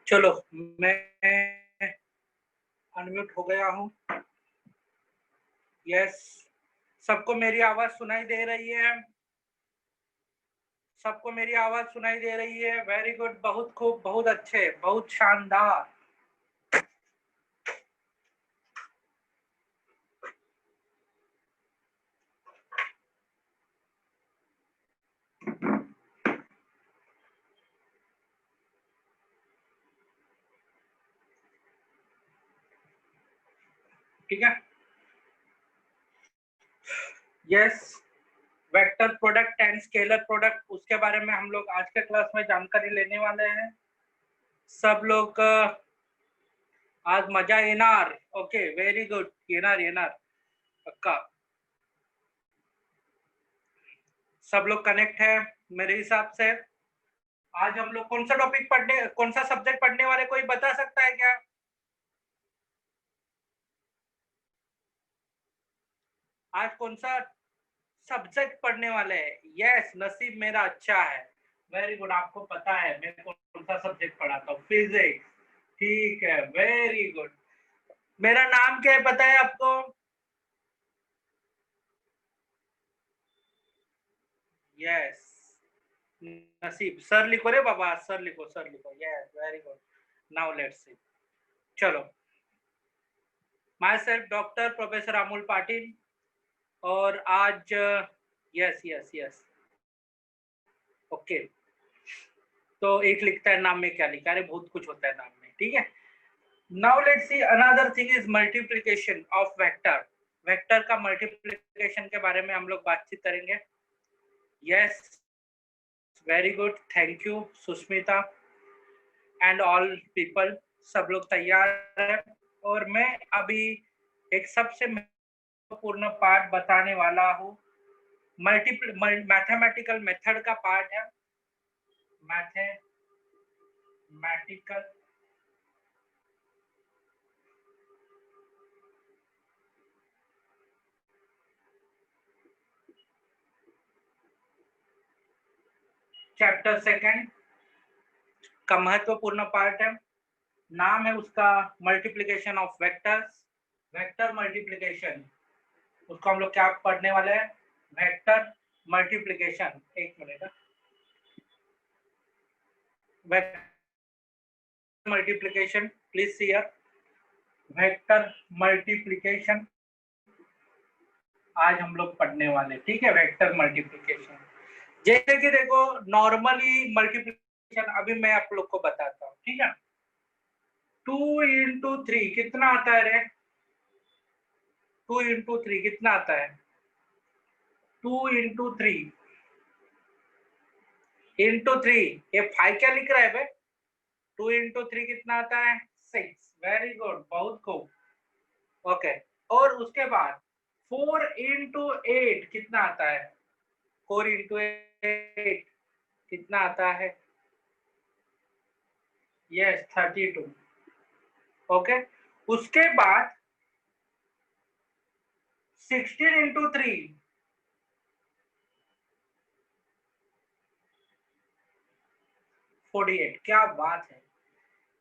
चलो मैं अनम्यूट हो गया हूँ। यस, सबको मेरी आवाज सुनाई दे रही है? सबको मेरी आवाज सुनाई दे रही है? वेरी गुड, बहुत खूब, बहुत अच्छे, बहुत शानदार। ठीक है। Yes, vector product and scalar product, उसके बारे में हम लोग आज के क्लास में जानकारी लेने वाले हैं। सब लोग आज मजा येणार। ओके, वेरी गुड, येणार पक्का। सब लोग कनेक्ट है मेरे हिसाब से। आज हम लोग कौन सा टॉपिक पढ़ने, कौन सा सब्जेक्ट पढ़ने वाले, कोई बता सकता है क्या? आज कौन सा सब्जेक्ट पढ़ने वाले हैं? यस, नसीब मेरा अच्छा है। वेरी गुड, आपको पता है मैं कौन सा सब्जेक्ट पढ़ाता हूँ? फिजिक्स। ठीक है, वेरी गुड। मेरा नाम क्या है पता है आपको? यस, नसीब। सर लिखो रे बाबा, सर लिखो, सर लिखो। Yes, very good. Now let's see. चलो, myself doctor professor Amul Patil. और आज यस यस यस ओके, तो एक लिखता है नाम में, क्या लिखा? अरे बहुत कुछ होता है नाम में। ठीक है, now let's see another thing is multiplication of vector. Vector का मल्टीप्लिकेशन के बारे में हम लोग बातचीत करेंगे। Yes, very good, thank you Sushmita and all people. सब लोग तैयार है और मैं अभी एक सबसे महत्वपूर्ण पार्ट बताने वाला हूँ। मैथमेटिकल मेथड का पार्ट है। मैथमेटिकल चैप्टर सेकंड का महत्वपूर्ण पार्ट है, नाम है उसका multiplication of vectors, vector multiplication. उसको हम लोग क्या पढ़ने वाले हैं, वेक्टर मल्टीप्लिकेशन। एक minute, vector multiplication please see here, vector multiplication आज हम लोग पढ़ने वाले, ठीक है। वेक्टर मल्टीप्लिकेशन जैसे कि देखो नॉर्मली मल्टीप्लिकेशन अभी मैं आप लोग को बताता हूँ, ठीक है। 2 इंटू 3 कितना आता है रे? 2 इंटू 3 कितना आता है? 2 इंटू 3 इंटू 3, ये 5 क्या लिख रहा है बे? 2 इंटू 3 कितना आता है? 6। वेरी गुड, बहुत खूब, ओके। और उसके बाद 4 इंटू 8 कितना आता है? 4 इंटू 8 कितना आता है? Yes 32, okay. उसके बाद 16 इंटू 3 48। क्या बात है।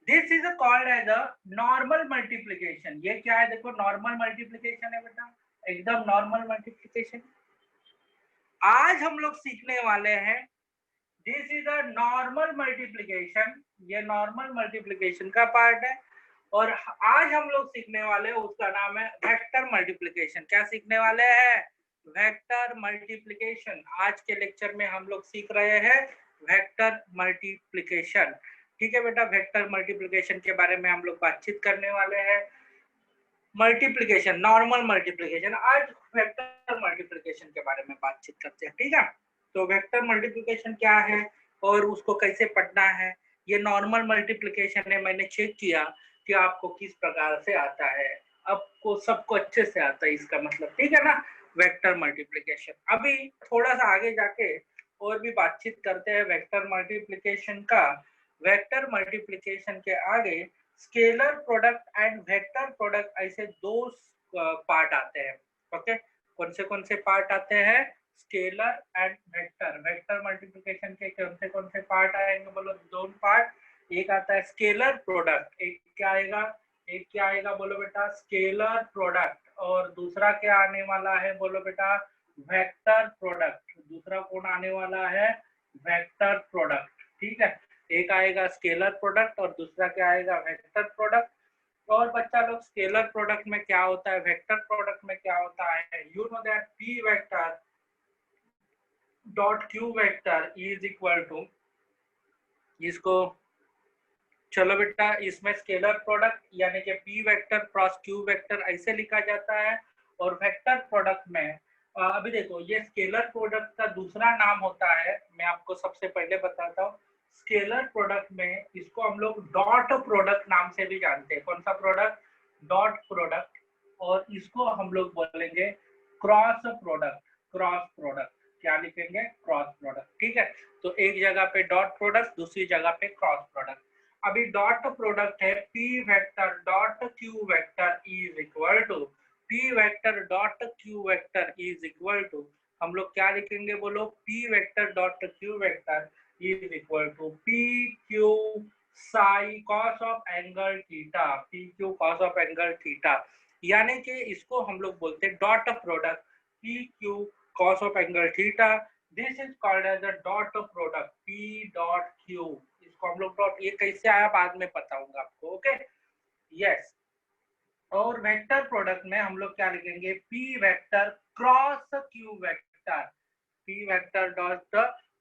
This is called as a normal multiplication. ये क्या है देखो, नॉर्मल मल्टीप्लीकेशन है बेटा, एकदम नॉर्मल मल्टीप्लीकेशन। आज हम लोग सीखने वाले हैं, this is a normal multiplication, ये नॉर्मल मल्टीप्लीकेशन का पार्ट है। और आज हम लोग सीखने वाले हैं, उसका नाम है वेक्टर मल्टीप्लीकेशन। क्या सीखने वाले हैं? Vector multiplication. आज के लेक्चर में हम लोग सीख रहे हैं वेक्टर मल्टीप्लीकेशन, ठीक है बेटा। वेक्टर मल्टीप्लीकेशन के बारे में हम लोग बातचीत करने वाले हैं। मल्टीप्लीकेशन, नॉर्मल मल्टीप्लीकेशन, आज वेक्टर मल्टीप्लीकेशन के बारे में बातचीत करते हैं, ठीक है। तो वेक्टर मल्टीप्लीकेशन क्या है और उसको कैसे पढ़ना है, ये नॉर्मल मल्टीप्लीकेशन है। मैंने चेक किया कि आपको किस प्रकार से आता है, आपको सबको अच्छे से आता है, इसका मतलब, ठीक है ना, वेक्टर मल्टीप्लीकेशन। अभी थोड़ा सा आगे जाके और भी बातचीत करते हैं वेक्टर मल्टीप्लीकेशन का। वेक्टर मल्टीप्लीकेशन के आगे scalar product and vector product, ऐसे दो पार्ट आते हैं, ओके। कौन से पार्ट आते हैं? Scalar and vector. Vector multiplication के कौन से पार्ट आएंगे बोलो? दो पार्ट। एक आता है स्केलर प्रोडक्ट, एक क्या आएगा बोलो बेटा? Scalar product. और दूसरा क्या आने वाला है बोलो बेटा? Vector product. दूसरा कौन आने वाला है? वेक्टर प्रोडक्ट, ठीक है। एक आएगा स्केलर प्रोडक्ट और दूसरा क्या आएगा? Vector product. और बच्चा लोग, स्केलर प्रोडक्ट में क्या होता है, वेक्टर प्रोडक्ट में क्या होता है? You know that P vector dot Q vector is equal to, इसको चलो बेटा, इसमें स्केलर प्रोडक्ट यानी कि P vector cross Q vector ऐसे लिखा जाता है। और वेक्टर प्रोडक्ट में अभी देखो, ये स्केलर प्रोडक्ट का दूसरा नाम होता है, मैं आपको सबसे पहले बताता हूँ। स्केलर प्रोडक्ट में इसको हम लोग डॉट प्रोडक्ट नाम से भी जानते हैं। कौन सा प्रोडक्ट? Dot product. और इसको हम लोग बोलेंगे क्रॉस प्रोडक्ट। क्रॉस प्रोडक्ट क्या लिखेंगे? क्रॉस प्रोडक्ट, ठीक है। तो एक जगह पे डॉट प्रोडक्ट, दूसरी जगह पे क्रॉस प्रोडक्ट। अभी डॉट प्रोडक्ट है P vector dot Q vector is equal to, P vector dot Q vector is equal to, हम लोग क्या लिखेंगे बोलो? P vector dot Q vector is equal to P Q psi cos of angle theta, P Q cos of angle theta. यानी कि इसको हम लोग बोलते हैं dot product, P Q cos of angle theta. This is called as a dot product, P dot Q. इसको हम लोग डॉट, ये कैसे आया बाद में बताऊंगा आपको, ओके। यस। और वेक्टर प्रोडक्ट में हम लोग क्या लिखेंगे? P vector cross Q vector, P vector dot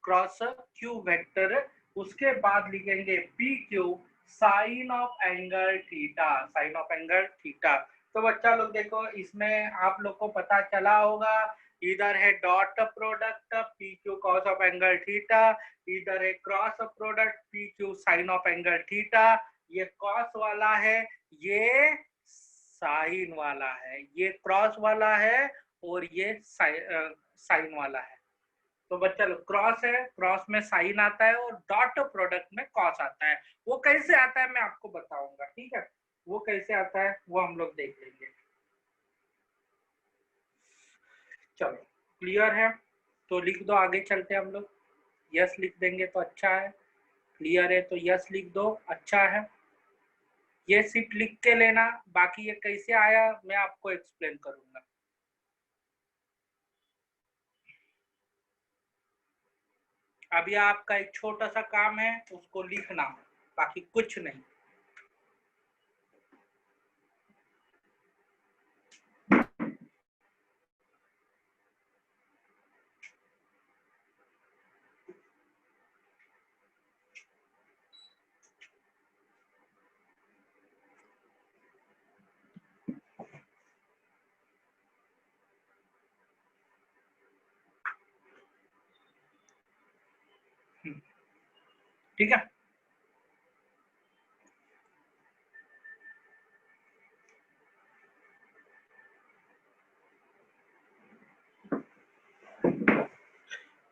cross Q vector. उसके बाद लिखेंगे P Q sine of angle theta, sine of angle theta. तो बच्चा लोग देखो, इसमें आप लोग को पता चला होगा, इधर है dot product P Q cos of angle theta, इधर है cross product P Q sine of angle theta. ये कॉस वाला है, ये साइन वाला है, ये क्रॉस वाला है और ये साइन वाला है। तो बच्चा क्रॉस है, क्रॉस में साइन आता है और डॉट प्रोडक्ट में कॉस आता है। वो कैसे आता है मैं आपको बताऊंगा, ठीक है, वो कैसे आता है वो हम लोग देख लेंगे। चलो क्लियर है तो लिख दो, आगे चलते हम लोग। यस लिख देंगे तो अच्छा है, क्लियर है तो यस लिख दो, अच्छा है। ये सिर्फ लिख के लेना, बाकी ये कैसे आया मैं आपको एक्सप्लेन करूंगा। अभी आपका एक छोटा सा काम है, उसको लिखना, बाकी कुछ नहीं। ठीक है,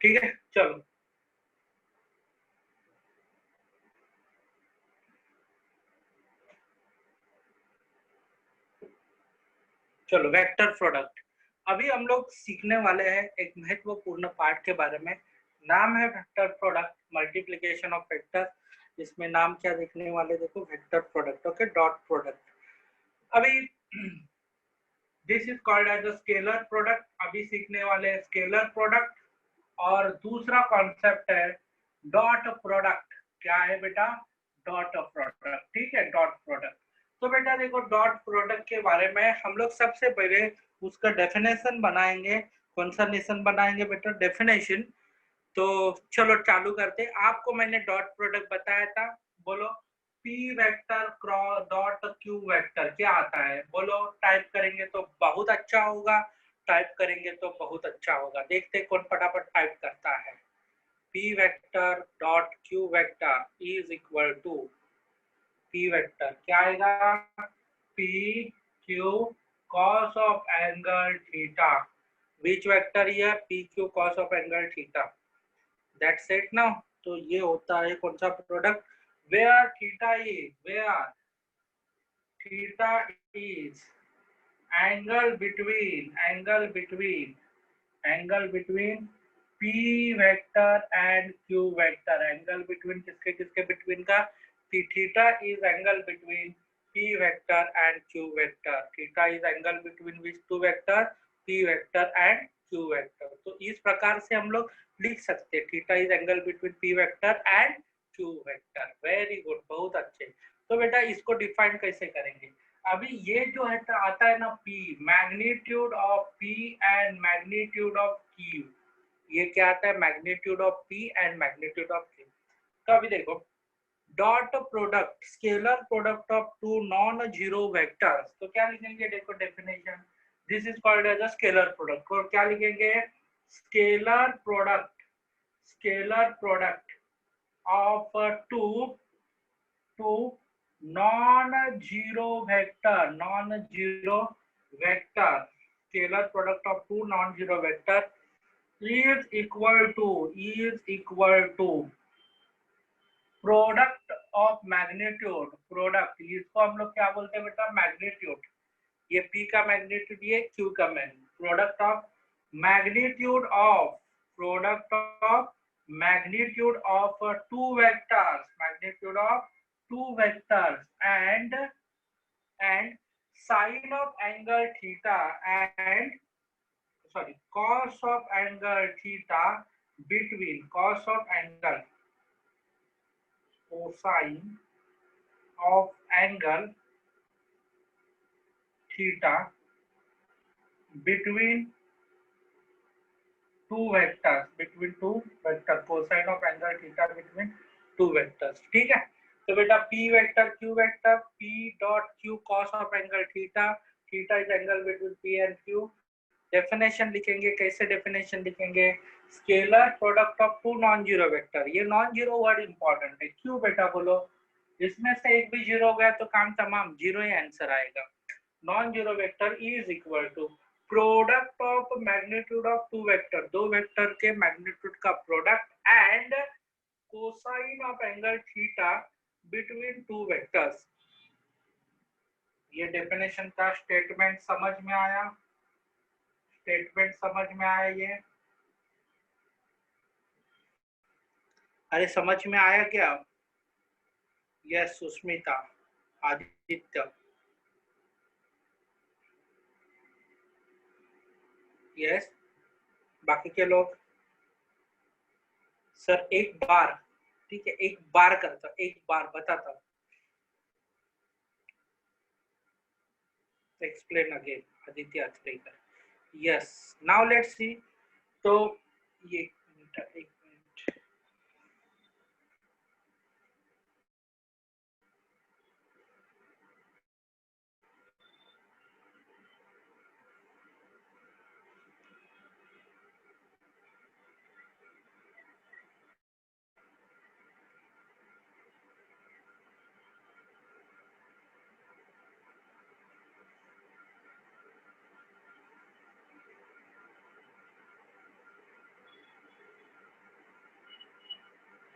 ठीक है, चलो चलो वेक्टर प्रोडक्ट। अभी हम लोग सीखने वाले हैं एक महत्वपूर्ण पार्ट के बारे में, नाम है vector product, multiplication of vector. इसमें नाम क्या देखने वाले, देखो vector product, okay, dot product. अभी this is called as a scalar product, अभी सीखने वाले हैं स्केलर प्रोडक्ट। और दूसरा कॉन्सेप्ट है डॉट प्रोडक्ट। क्या है बेटा, डॉट प्रोडक्ट, ठीक है, डॉट प्रोडक्ट। तो बेटा देखो डॉट प्रोडक्ट के बारे में हम लोग सबसे पहले उसका डेफिनेशन बनाएंगे। कौन सा नेशन बनाएंगे बेटा, डेफिनेशन। तो चलो चालू करते। आपको मैंने डॉट प्रोडक्ट बताया था, बोलो P vector cross dot Q vector क्या आता है, बोलो। टाइप करेंगे तो बहुत अच्छा होगा, टाइप करेंगे तो बहुत अच्छा होगा। देखते कौन फटाफट टाइप करता है। P vector dot Q vector is equal to, P vector क्या आएगा, P Q cos of angle theta. Which vector ये, P Q cos of angle theta. That's it now. तो ये होता है कौन सा product, where theta is, where theta is angle between, angle between, angle between p vector and q vector. Angle between किसके किसके between का, theta is angle between p vector and q vector. Theta is angle between which two vector, p vector and q vector. तो इस प्रकार से हम लोग लिख सकते हैं, theta is angle between p vector and q vector. Very good, बहुत अच्छे। तो बेटा इसको डिफाइन कैसे करेंगे। अभी ये जो है आता है ना P, magnitude of P and magnitude of Q। ये क्या आता है, magnitude of P and magnitude of Q। तो अभी देखो dot product, scalar product of two non zero vectors. तो क्या लिखेंगे, देखो definition, this is called as a scalar product. और क्या लिखेंगे, scalar product, scalar product of two non-zero vector, non-zero vector, scalar product of two non-zero vector is equal to product of magnitude, product इसको हम लोग क्या बोलते हैं बेटा, मैग्नीट्यूड। ये p का मैग्नीट्यूड, ये q का magnitude, product of magnitude of, product of magnitude of two vectors, magnitude of two vectors and sine of angle theta and sorry cos of angle theta between, cos of angle, cosine of angle theta between two vectors, between two vectors, cosine of angle theta between two vectors। ठीक है, तो बेटा p vector q vector, p dot q cos of angle theta, theta is angle between p and q। Definition लिखेंगे, कैसे definition लिखेंगे, scalar product of two non zero vector. ये non zero word important है, क्यों बेटा बोलो, इसमें से एक भी जीरो हो गया तो काम तमाम, जीरो ही आंसर आएगा। Non zero vector is equal to product of magnitude of two vector, दो वेक्टर के मैग्नीट्यूड का product and cosine of angle theta between two vectors. ये डेफिनेशन का स्टेटमेंट समझ में आया? स्टेटमेंट समझ में आया ये? अरे समझ में आया क्या? यस सुष्मिता, आदित्य, यस, बाकी के लोग? सर एक बार, ठीक है, एक बार करता, एक बार बताता, explain again, Aditya Achrekar. Yes, now let's see. तो ये एक मिनट,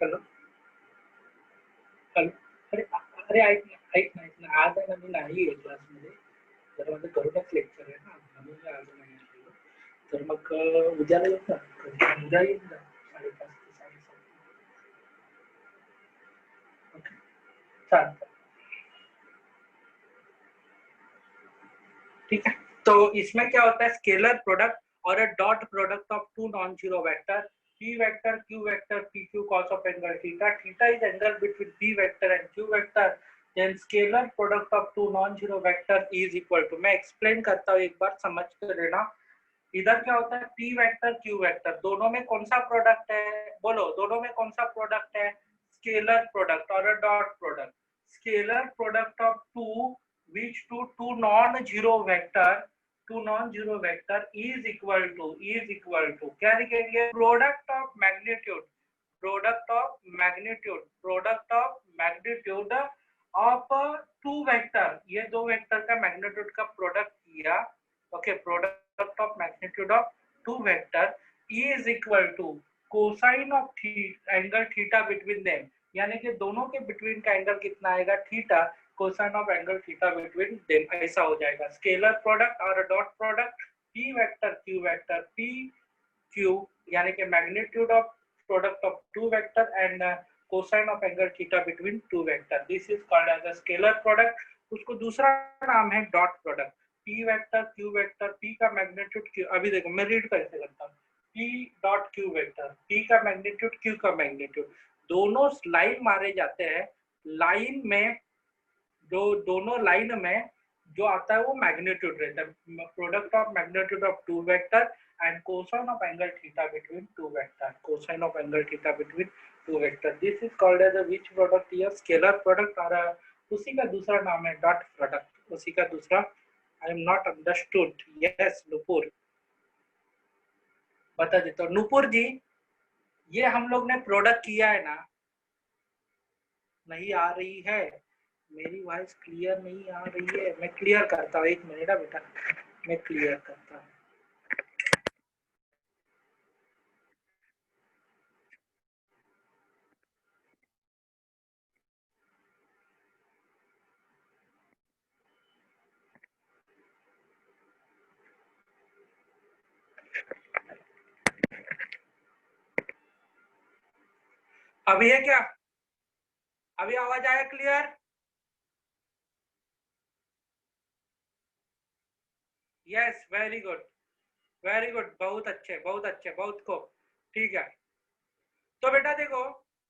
हॅलो हॅलो, अरे अरे ऐक ना, ऐक ना, ऐक ना, आज आहे ना मी नाही आहे क्लासमध्ये, तर माझं घरूनच लेक्चर आहे ना, म्हणून मी आज नाही आलेलो. तर मग उद्याला येऊन जा, उद्या येऊन जा 5:30 ते 7:30. ओके, चालतं, ठीक है। तो इसमें क्या होता है, स्केलर प्रोडक्ट और a dot product of two non zero vector, p vector q vector pq cos of angle theta, theta is angle between p vector and q vector, then scalar product of two non zero vector is equal to, मैं explain करता हूँ एक बार समझ कर लेना। इधर क्या होता है, p वेक्टर q वेक्टर, दोनों में कौन सा प्रोडक्ट है, बोलो दोनों में कौन सा प्रोडक्ट है, स्केलर प्रोडक्ट और a dot product. Scalar product of two which two non-zero vector is equal to क्या लिखेंगे, product of magnitude of two vector, ये दो वेक्टर का मैग्नीट्यूड का प्रोडक्ट किया, okay, product of magnitude of two vector is equal to cosine of angle theta between them, यानी कि दोनों के बिटवीन का एंगल कितना आएगा, theta, cosine of angle theta between them, ऐसा हो जाएगा। स्केलर प्रोडक्ट और dot product p vector p q, यानी कि magnitude of product of two vector and cosine of angle theta between two vector, this is called as a scalar product. उसको दूसरा नाम है dot product, p vector q vector, p का magnitude q, अभी देखो मैं रीड कैसे करता हूँ, p dot q vector, p का मैग्नीट्यूड q का मैग्नीट्यूड, दोनों लाइन मारे जाते हैं, लाइन में जो दोनों लाइन में जो आता है वो मैग्नीट्यूड रहता है, product of magnitude of two vector and cosine of angle theta between two vector, cosine of angle theta between two vector, this is called as which product, ये स्केलर प्रोडक्ट, और उसी का दूसरा नाम है डॉट प्रोडक्ट, उसी का दूसरा, I am not understood, yes Nupur, बता देता हूँ नुपुर जी, ये हम लोग ने प्रोडक्ट किया है ना, नहीं आ रही है मेरी वॉइस, क्लियर नहीं आ रही है, मैं क्लियर करता हूँ, एक मिनट बेटा, मैं क्लियर करता हूँ। अभी है क्या, अभी आवाज आया clear? Yes, very good, very good, बहुत अच्छे, बहुत अच्छे, बहुत खूब, ठीक है। तो बेटा देखो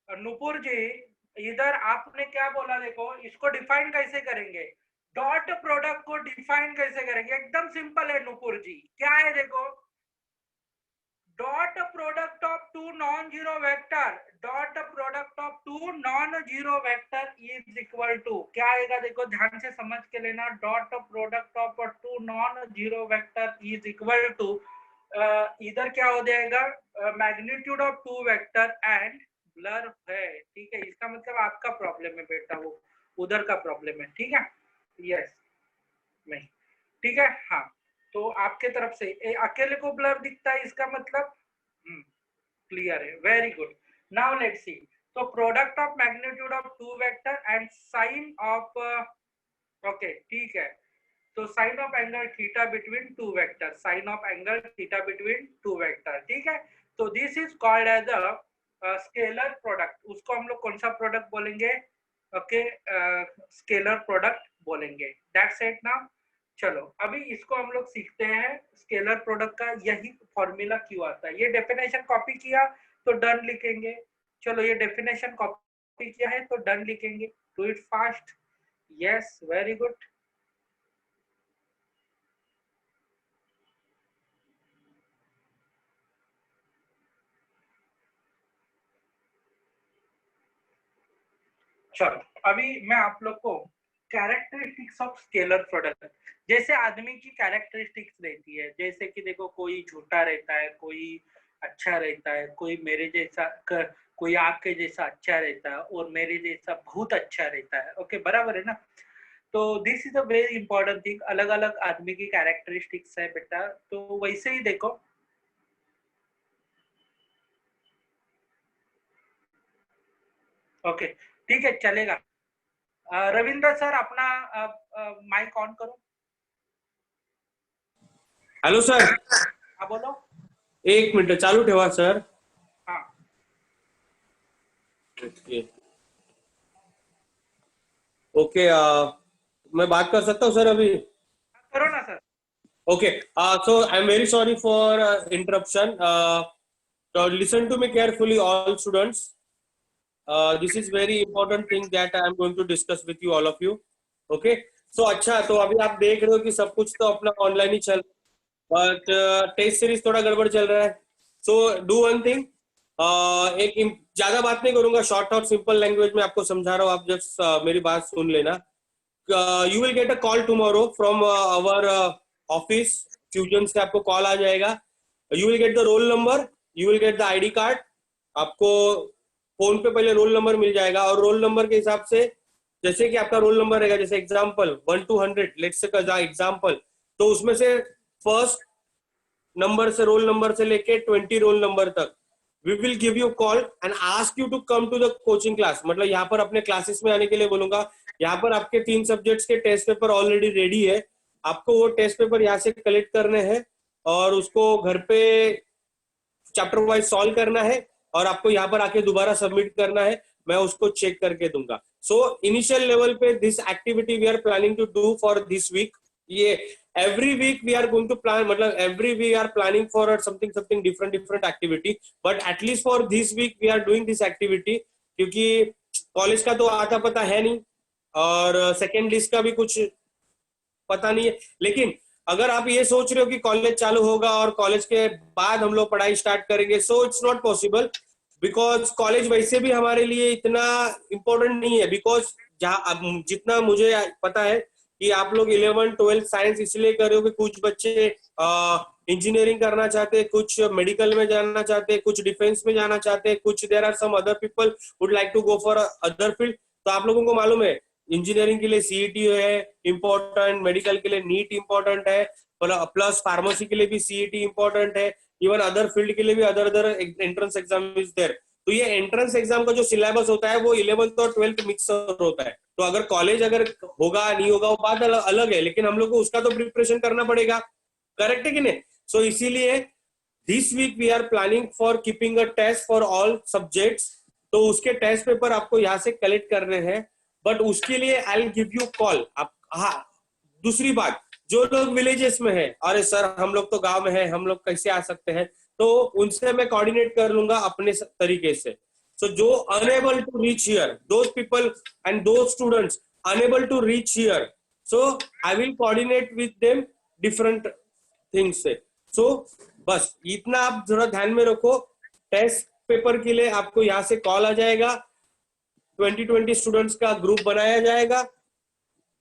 नुपुर जी, इधर आपने क्या बोला, देखो इसको डिफाइन कैसे करेंगे, डॉट प्रोडक्ट को डिफाइन कैसे करेंगे, एकदम सिंपल है नुपुर जी, क्या है देखो, dot product of two non zero vector, dot product of two non zero vector is equal to, क्या आएगा देखो, ध्यान से समझ के लेना, dot product of two non zero vector is equal to, इधर क्या हो जाएगा, magnitude of two vector and blur है, ठीक है, इसका मतलब आपका प्रॉब्लम है बेटा, वो उधर का प्रॉब्लम है, ठीक है, यस नहीं, ठीक है, हाँ, तो आपके तरफ से अकेले को ब्लर दिखता है, इसका मतलब क्लियर है, very good. Now let's see, तो product of magnitude of two vector and sine of, okay ठीक है, तो sine of angle theta between two vector, sine of angle theta between two vector, ठीक है। तो this is called as a scalar product, उसको हम लोग कौन सा प्रोडक्ट बोलेंगे, ओके स्केलर प्रोडक्ट बोलेंगे, दैट्स इट नाउ। चलो अभी इसको हम लोग सीखते हैं, स्केलर प्रोडक्ट का यही फॉर्मूला क्यों आता है। ये डेफिनेशन कॉपी किया तो डन लिखेंगे, चलो ये डेफिनेशन कॉपी किया है तो डन लिखेंगे, do it fast, yes very good. चलो अभी मैं आप लोग को कैरेक्टरिस्टिक्स ऑफ स्केलर प्रोडक्ट, जैसे आदमी की कैरेक्टरिस्टिक्स रहती है, जैसे कि देखो कोई झूठा रहता है, कोई अच्छा रहता है, कोई मेरे जैसा कोई आपके जैसा अच्छा रहता है और मेरे जैसा बहुत अच्छा रहता है, ओके बराबर है ना। तो this is a very important thing, अलग अलग आदमी की कैरेक्टरिस्टिक्स है बेटा, तो वैसे ही देखो, ओके ठीक है चलेगा। रविंद्र सर अपना माइक ऑन करो। हॅलो सर, हाँ बोलो। एक मिनिट चालू ठेवा सर। हाँ ओके ओके, मैं बात कर सकता हूँ सर अभी? करो ना sir. Okay, so I am very sorry for interruption. Listen to me carefully all students. This is very important thing that I am going to discuss with you all of you. Okay, so अच्छा, तो अभी आप देख रहे हो कि सब कुछ तो अपना ऑनलाइन ही चल, बट टेस्ट सीरीज थोड़ा गड़बड़ चल रहा है। सो डू वन थिंग, एक ज्यादा बात नहीं करूंगा, शॉर्ट और सिंपल लैंग्वेज में आपको समझा रहा हूँ, आप जस्ट मेरी बात सुन लेना। You will get a call tomorrow from our office fusion से, आपको कॉल आ जाएगा। You will get the roll number, you will get the ID card. आपको फोन पे पहले रोल नंबर मिल जाएगा, और रोल नंबर के हिसाब से जैसे कि आपका रोल नंबर रहेगा, जैसे example 1 to 100 let's say example, तो उसमें से फर्स्ट नंबर से रोल नंबर से लेके 20 रोल नंबर तक we will give you call and ask you to come to the coaching class. मतलब यहाँ पर अपने क्लासेस में आने के लिए बोलूंगा। यहाँ पर आपके 3 सब्जेक्ट्स के टेस्ट पेपर ऑलरेडी रेडी है, आपको वो टेस्ट पेपर यहाँ से कलेक्ट करने हैं और उसको घर पे चैप्टर वाइज सॉल्व करना है, और आपको यहाँ पर आके दोबारा सबमिट करना है, मैं उसको चेक करके दूंगा। सो इनिशियल लेवल पे this activity we are planning to do for this week. ये every week we are going to plan, मतलब every we are planning for something different activity, but at least for this week we are doing this activity, क्योंकि college का तो आता पता है नहीं और सेकेंड लिस्ट का भी कुछ पता नहीं है। लेकिन अगर आप ये सोच रहे हो कि कॉलेज चालू होगा और कॉलेज के बाद हम लोग पढ़ाई स्टार्ट करेंगे, so it's not possible, because college वैसे भी हमारे लिए इतना इम्पोर्टेंट नहीं है। बिकॉज जहाँ जितना मुझे पता है कि आप लोग 11th 12th साइंस इसलिए कर रहे हो कि कुछ बच्चे इंजीनियरिंग करना चाहते हैं, कुछ मेडिकल में जाना चाहते हैं, कुछ डिफेंस में जाना चाहते हैं, कुछ there are some other people would like to go for other field. तो आप लोगों को मालूम है इंजीनियरिंग के लिए सीईटी है इम्पोर्टेंट, मेडिकल के लिए नीट इम्पोर्टेंट है, प्लस फार्मेसी के लिए भी सीईटी इम्पोर्टेंट है, इवन अदर फील्ड के लिए भी other entrance exam is there. तो ये एंट्रेंस एग्जाम का जो सिलेबस होता है वो 11th और 12th मिक्स होता है। तो अगर कॉलेज अगर होगा नहीं होगा वो बात अलग है, लेकिन हम लोग को उसका तो प्रिपरेशन करना पड़ेगा, करेक्ट है कि नहीं। सो इसीलिए this week we are planning for keeping a test for all subjects. तो उसके टेस्ट पेपर आपको यहाँ से कलेक्ट करने हैं, बट उसके लिए I will give you call. हाँ, दूसरी बात, जो लोग विलेजेस में है, अरे सर हम लोग तो गांव में है, हम लोग कैसे आ सकते हैं, तो उनसे मैं कोऑर्डिनेट कर लूंगा अपने तरीके से। सो जो unable to reach here, those people and those students unable to reach here, so I will coordinate with them different things से। सो बस इतना आप जरा ध्यान में रखो, टेस्ट पेपर के लिए आपको यहाँ से कॉल आ जाएगा, 20 स्टूडेंट्स का ग्रुप बनाया जाएगा,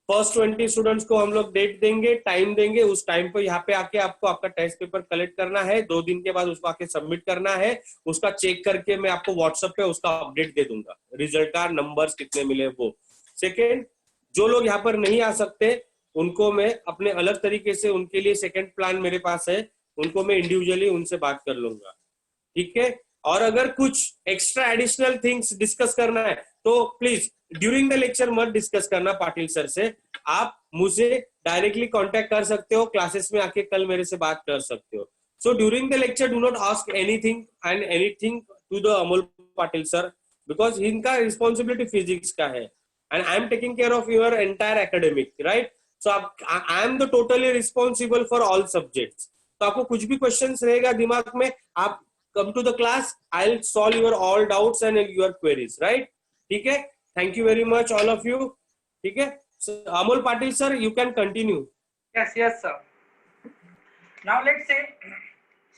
फर्स्ट 20 स्टूडेंट्स को हम लोग डेट देंगे, टाइम देंगे, उस टाइम पर यहाँ पे आके आपको आपका टेस्ट पेपर कलेक्ट करना है, 2 दिन के बाद उसको आके सबमिट करना है, उसका चेक करके मैं आपको व्हाट्सएप पे उसका अपडेट दे दूंगा, रिजल्ट का नंबर्स कितने मिले वो। सेकेंड, जो लोग यहाँ पर नहीं आ सकते उनको मैं अपने अलग तरीके से, उनके लिए सेकंड प्लान मेरे पास है, उनको मैं इंडिविजुअली उनसे बात कर लूंगा, ठीक है। और अगर कुछ एक्स्ट्रा एडिशनल थिंग्स डिस्कस करना है तो प्लीज ड्यूरिंग द लेक्चर मत डिस्कस करना पाटिल सर से, आप मुझे डायरेक्टली कांटेक्ट कर सकते हो, क्लासेस में आके कल मेरे से बात कर सकते हो। So during the lecture do not ask anything and anything to the Amol Patil sir, because इनका रिस्पॉन्सिबिलिटी फिजिक्स का है and I am taking care of your entire academic, right. So I am the totally responsible for all subjects. तो आपको कुछ भी question रहेगा दिमाग में, आप come to the class, I'll solve your all doubts and your queries, right? ठीक है, thank you very much all of you, ठीक है। So, Amol Patil sir, you can continue. Yes sir. Now let's say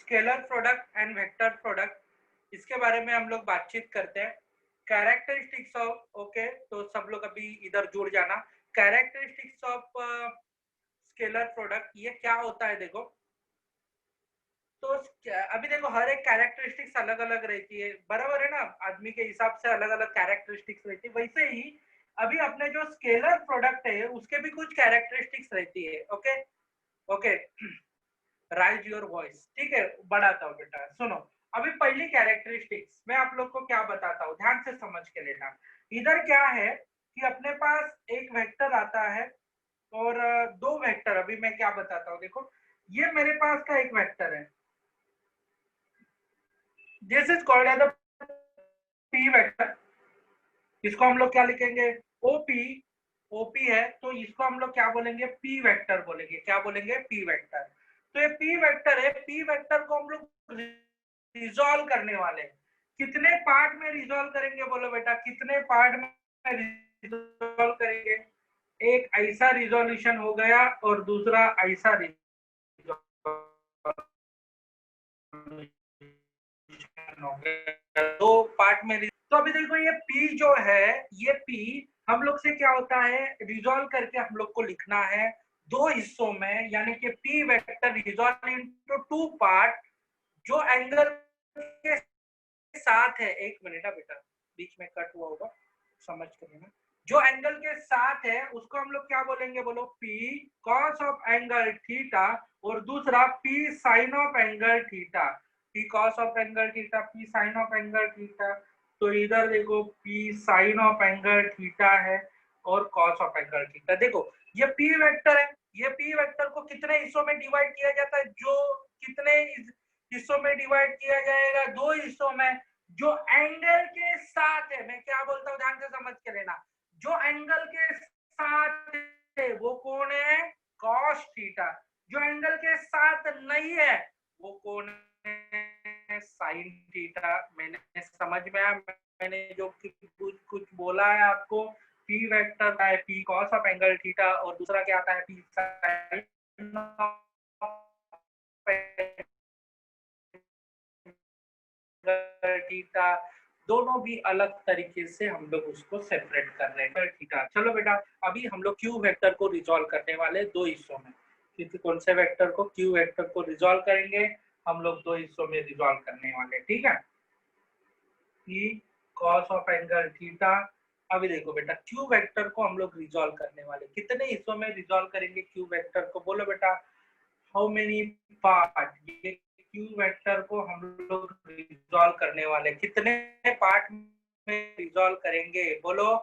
scalar product and vector product, इसके बारे में हम लोग बातचीत करते हैं। कैरेक्टरिस्टिक्स ऑफ, ओके, तो सब लोग अभी इधर जुड़ जाना। कैरेक्टरिस्टिक्स ऑफ स्केलर प्रोडक्ट, ये क्या होता है देखो। तो अभी देखो हर एक कैरेक्टरिस्टिक्स अलग अलग रहती है, बराबर है ना, आदमी के हिसाब से अलग अलग कैरेक्टरिस्टिक्स रहती है। वैसे ही अभी अपने जो स्केलर प्रोडक्ट है उसके भी कुछ कैरेक्टरिस्टिक्स रहती है। Okay okay, rise your voice, ठीक है, बढ़ाता हूँ बेटा, सुनो। अभी पहली कैरेक्टरिस्टिक्स मैं आप लोग को क्या बताता हूँ, ध्यान से समझ के लेना। इधर क्या है कि अपने पास एक वेक्टर आता है और दो वेक्टर, अभी मैं क्या बताता हूँ देखो। ये मेरे पास का एक वेक्टर है, this is called as the P vector. इसको हम लोग क्या लिखेंगे, ओपी। ओपी है तो इसको हम लोग क्या बोलेंगे, पी वेक्टर बोलेंगे। क्या बोलेंगे, पी वेक्टर। तो ये पी वेक्टर है, पी वेक्टर को हम लोग रिजॉल्व करने वाले। कितने पार्ट में रिजॉल्व करेंगे बोलो बेटा, कितने पार्ट में रिजॉल्व करेंगे। एक ऐसा रिजोल्यूशन हो गया और दूसरा ऐसा हो गया, दो पार्ट में। तो अभी देखो ये P जो है, ये P हम लोग से क्या होता है, रिजॉल्व करके हम लोग को लिखना है दो हिस्सों में, यानी कि P vector resolve into two part. जो एंगल के साथ है, एक मिनट बेटा, बीच में कट हुआ होगा, समझ कर लेना। जो एंगल के साथ है उसको हम लोग क्या बोलेंगे बोलो, P cos of angle theta, और दूसरा P sin of angle theta. P cos of angle theta, P sin of angle theta. तो इधर देखो P sin of angle theta है और cos ऑफ एंगल थीटा। देखो ये P वेक्टर है, ये P वेक्टर को कितने हिस्सों में डिवाइड किया जाता है, जो कितने हिस्सों में डिवाइड किया जाएगा, दो हिस्सों में। जो एंगल के साथ है, मैं क्या बोलता हूँ ध्यान से समझ के लेना, जो एंगल के साथ है वो कौन है, cos थीटा। जो एंगल के साथ नहीं है वो कौन है, sin थीटा। मैंने समझ में आया, मैंने जो कुछ बोला है आपको। P वेक्टर का है P cos of angle theta और दूसरा क्या आता है P sin थीटा। दोनों भी अलग तरीके से हम लोग उसको सेपरेट कर रहे हैं थीटा। चलो बेटा, अभी हम लोग क्यू वेक्टर को रिजॉल्व करने वाले दो हिस्सों में। क्योंकि कौन से वेक्टर को, क्यू वेक्टर को रिजॉल्व करेंगे हम लोग दो हिस्सों में रिजॉल्व करने वाले, ठीक है। P cos of angle theta. अभी देखो बेटा, क्यू वेक्टर को हम लोग रिजॉल्व करने वाले, कितने हिस्सों में रिजॉल्व करेंगे क्यू वेक्टर को, बोलो बेटा, हाउ मेनी पार्ट। ये क्यू वेक्टर को हम लोग रिजॉल्व करने वाले, कितने पार्ट में रिजॉल्व करेंगे, बोलो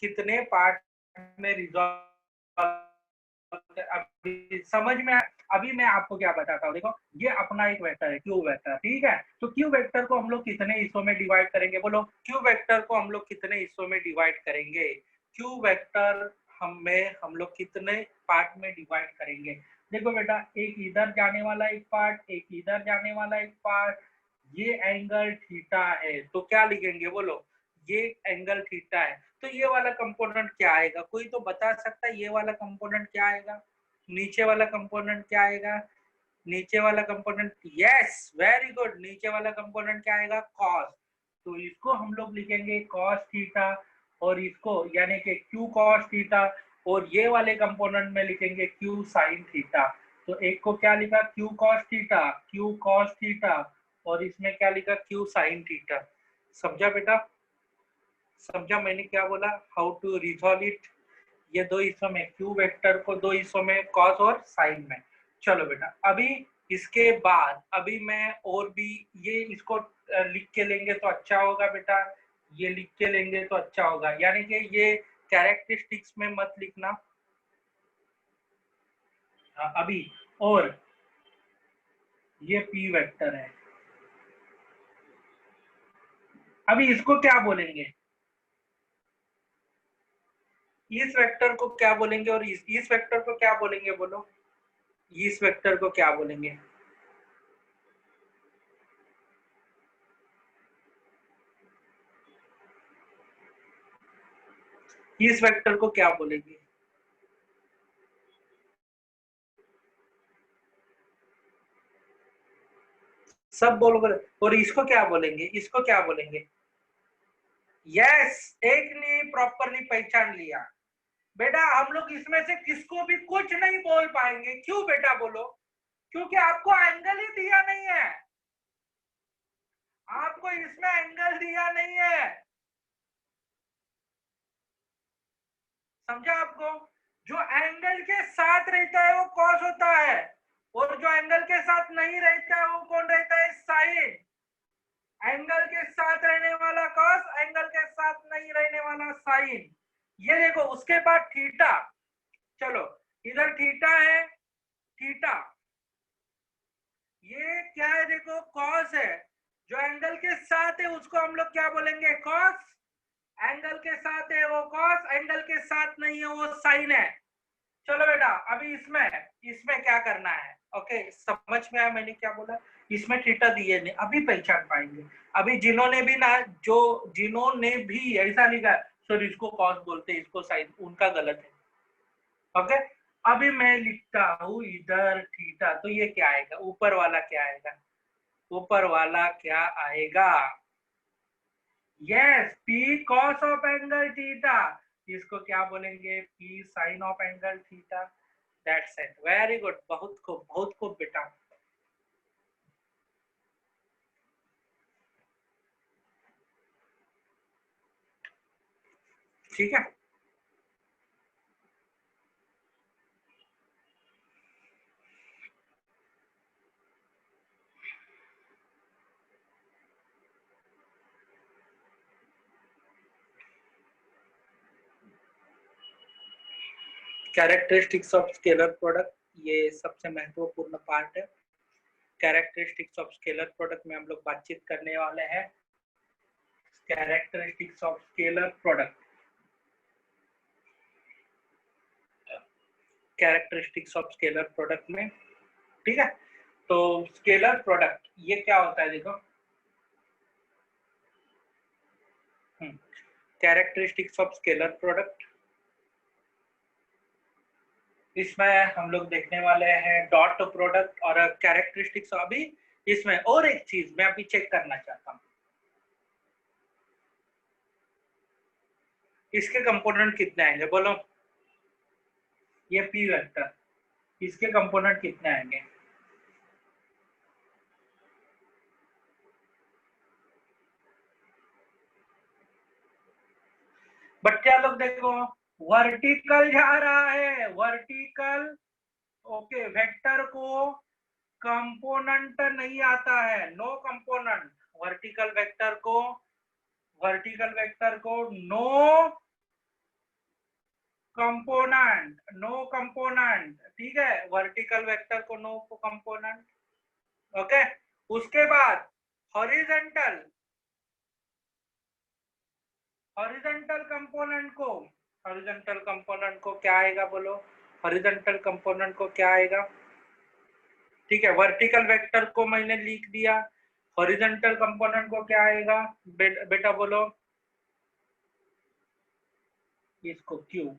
कितने पार्ट में रिजॉल्व। अभी समझ में, अभी मैं आपको क्या बताता हूँ, देखो ये अपना एक वेक्टर है क्यू वेक्टर, ठीक है। तो क्यू वेक्टर को हम लोग कितने हिस्सों में डिवाइड करेंगे, बोलो क्यू वेक्टर को हम लोग कितने हिस्सों में डिवाइड करेंगे। क्यू वेक्टर हम लोग कितने पार्ट में डिवाइड करेंगे। देखो बेटा, एक इधर जाने वाला एक पार्ट, एक इधर जाने वाला एक पार्ट। ये एंगल थीटा है तो क्या लिखेंगे, बोलो ये एंगल थीटा है। तो ये वाला कंपोनेंट क्या आएगा, कोई तो बता सकता है ये वाला कंपोनेंट क्या आएगा, नीचे वाला कंपोनेंट क्या आएगा, नीचे वाला कंपोनेंट, यस वेरी गुड, नीचे वाला कंपोनेंट क्या आएगा, कॉस। तो इसको हम लोग लिखेंगे कॉस थीटा, और इसको यानी कि क्यू कॉस थीटा, और ये वाले कंपोनेंट में लिखेंगे क्यू साइन थीटा। तो एक को क्या लिखा, Q cos theta, Q cos theta, और इसमें क्या लिखा, क्यू साइन थीटा। समझा बेटा, समझा मैंने क्या बोला, हाउ टू रिजॉल्व इट। ये दो हिस्सों में, क्यू वेक्टर को दो हिस्सों में, कॉस और साइन में। चलो बेटा, अभी इसके बाद अभी मैं और भी ये इसको लिख के लेंगे तो अच्छा होगा बेटा, ये लिख के लेंगे तो अच्छा होगा, यानी कि ये कैरेक्टरिस्टिक्स में मत लिखना अभी। और ये पी वेक्टर है, अभी इसको क्या बोलेंगे, इस वेक्टर को क्या बोलेंगे और इस वेक्टर को क्या बोलेंगे, बोलो इस वेक्टर को क्या बोलेंगे? इस वेक्टर को क्या बोलेंगे? सब बोलोगे। और इसको क्या बोलेंगे, इसको क्या बोलेंगे? यस, एक ने प्रॉपरली पहचान लिया बेटा। हम लोग इसमें से किसको भी कुछ नहीं बोल पाएंगे, क्यों बेटा बोलो? क्योंकि आपको एंगल ही दिया नहीं है, आपको इसमें एंगल दिया नहीं है, समझा आपको? जो एंगल के साथ रहता है वो कॉस होता है, और जो एंगल के साथ नहीं रहता है वो कौन रहता है? साइन। एंगल के साथ रहने वाला कॉस, एंगल के साथ नहीं रहने वाला साइन। ये देखो, उसके बाद थीटा, चलो इधर थीटा है, थीटा ये क्या है? देखो कॉस है, जो एंगल के साथ है उसको हम लोग क्या बोलेंगे? कॉस। एंगल के साथ है वो कॉस, एंगल के साथ नहीं है वो साइन है। चलो बेटा, अभी इसमें इसमें क्या करना है? ओके, समझ में आया मैंने क्या बोला? इसमें थीटा दिए नहीं, अभी पहचान पाएंगे। अभी जिन्होंने भी ना, जो जिन्होंने भी ऐसा लिखा है सर इसको कॉस बोलते हैं इसको साइन, उनका गलत है। ओके, अभी मैं लिखता हूं इधर थीटा, तो ये क्या आएगा? ऊपर वाला क्या आएगा? ऊपर वाला क्या आएगा? Yes, P cos of angle theta. इसको क्या बोलेंगे? P sine of angle theta. That's it, very good, बहुत खूब बेटा। ठीक है, कैरेक्टरिस्टिक्स ऑफ स्केलर प्रोडक्ट, ये सबसे महत्वपूर्ण पार्ट है। कैरेक्टरिस्टिक्स ऑफ स्केलर प्रोडक्ट में हम लोग बातचीत करने वाले हैं। Characteristics of scalar product, characteristics of scalar product में, ठीक है। तो स्केलर प्रोडक्ट ये क्या होता है? देखो, कैरेक्टरिस्टिक्स ऑफ स्केलर प्रोडक्ट, इसमें हम लोग देखने वाले हैं डॉट प्रोडक्ट और कैरेक्टरिस्टिक्स। अभी इसमें और एक चीज मैं अभी चेक करना चाहता हूँ, इसके कंपोनेंट कितने आएंगे, बोलो? ये पी वेक्टर, इसके कंपोनेंट कितने आएंगे? बच्चा लोग देखो, वर्टिकल जा रहा है, वर्टिकल। ओके, वेक्टर को कंपोनेंट नहीं आता है, नो कंपोनेंट। वर्टिकल वेक्टर को, वर्टिकल वेक्टर को नो कंपोनेंट, नो कंपोनेंट, ठीक है। वर्टिकल वेक्टर को नो कंपोनेंट, ओके। उसके बाद हॉरिजॉन्टल, हॉरिजॉन्टल कंपोनेंट को, हॉरिजॉन्टल कंपोनेंट को क्या आएगा, बोलो? हॉरिजॉन्टल कंपोनेंट को क्या आएगा? ठीक है, वर्टिकल वेक्टर को मैंने लिख दिया, हॉरिजॉन्टल कंपोनेंट को क्या आएगा? बेटा बोलो? इसको क्यू,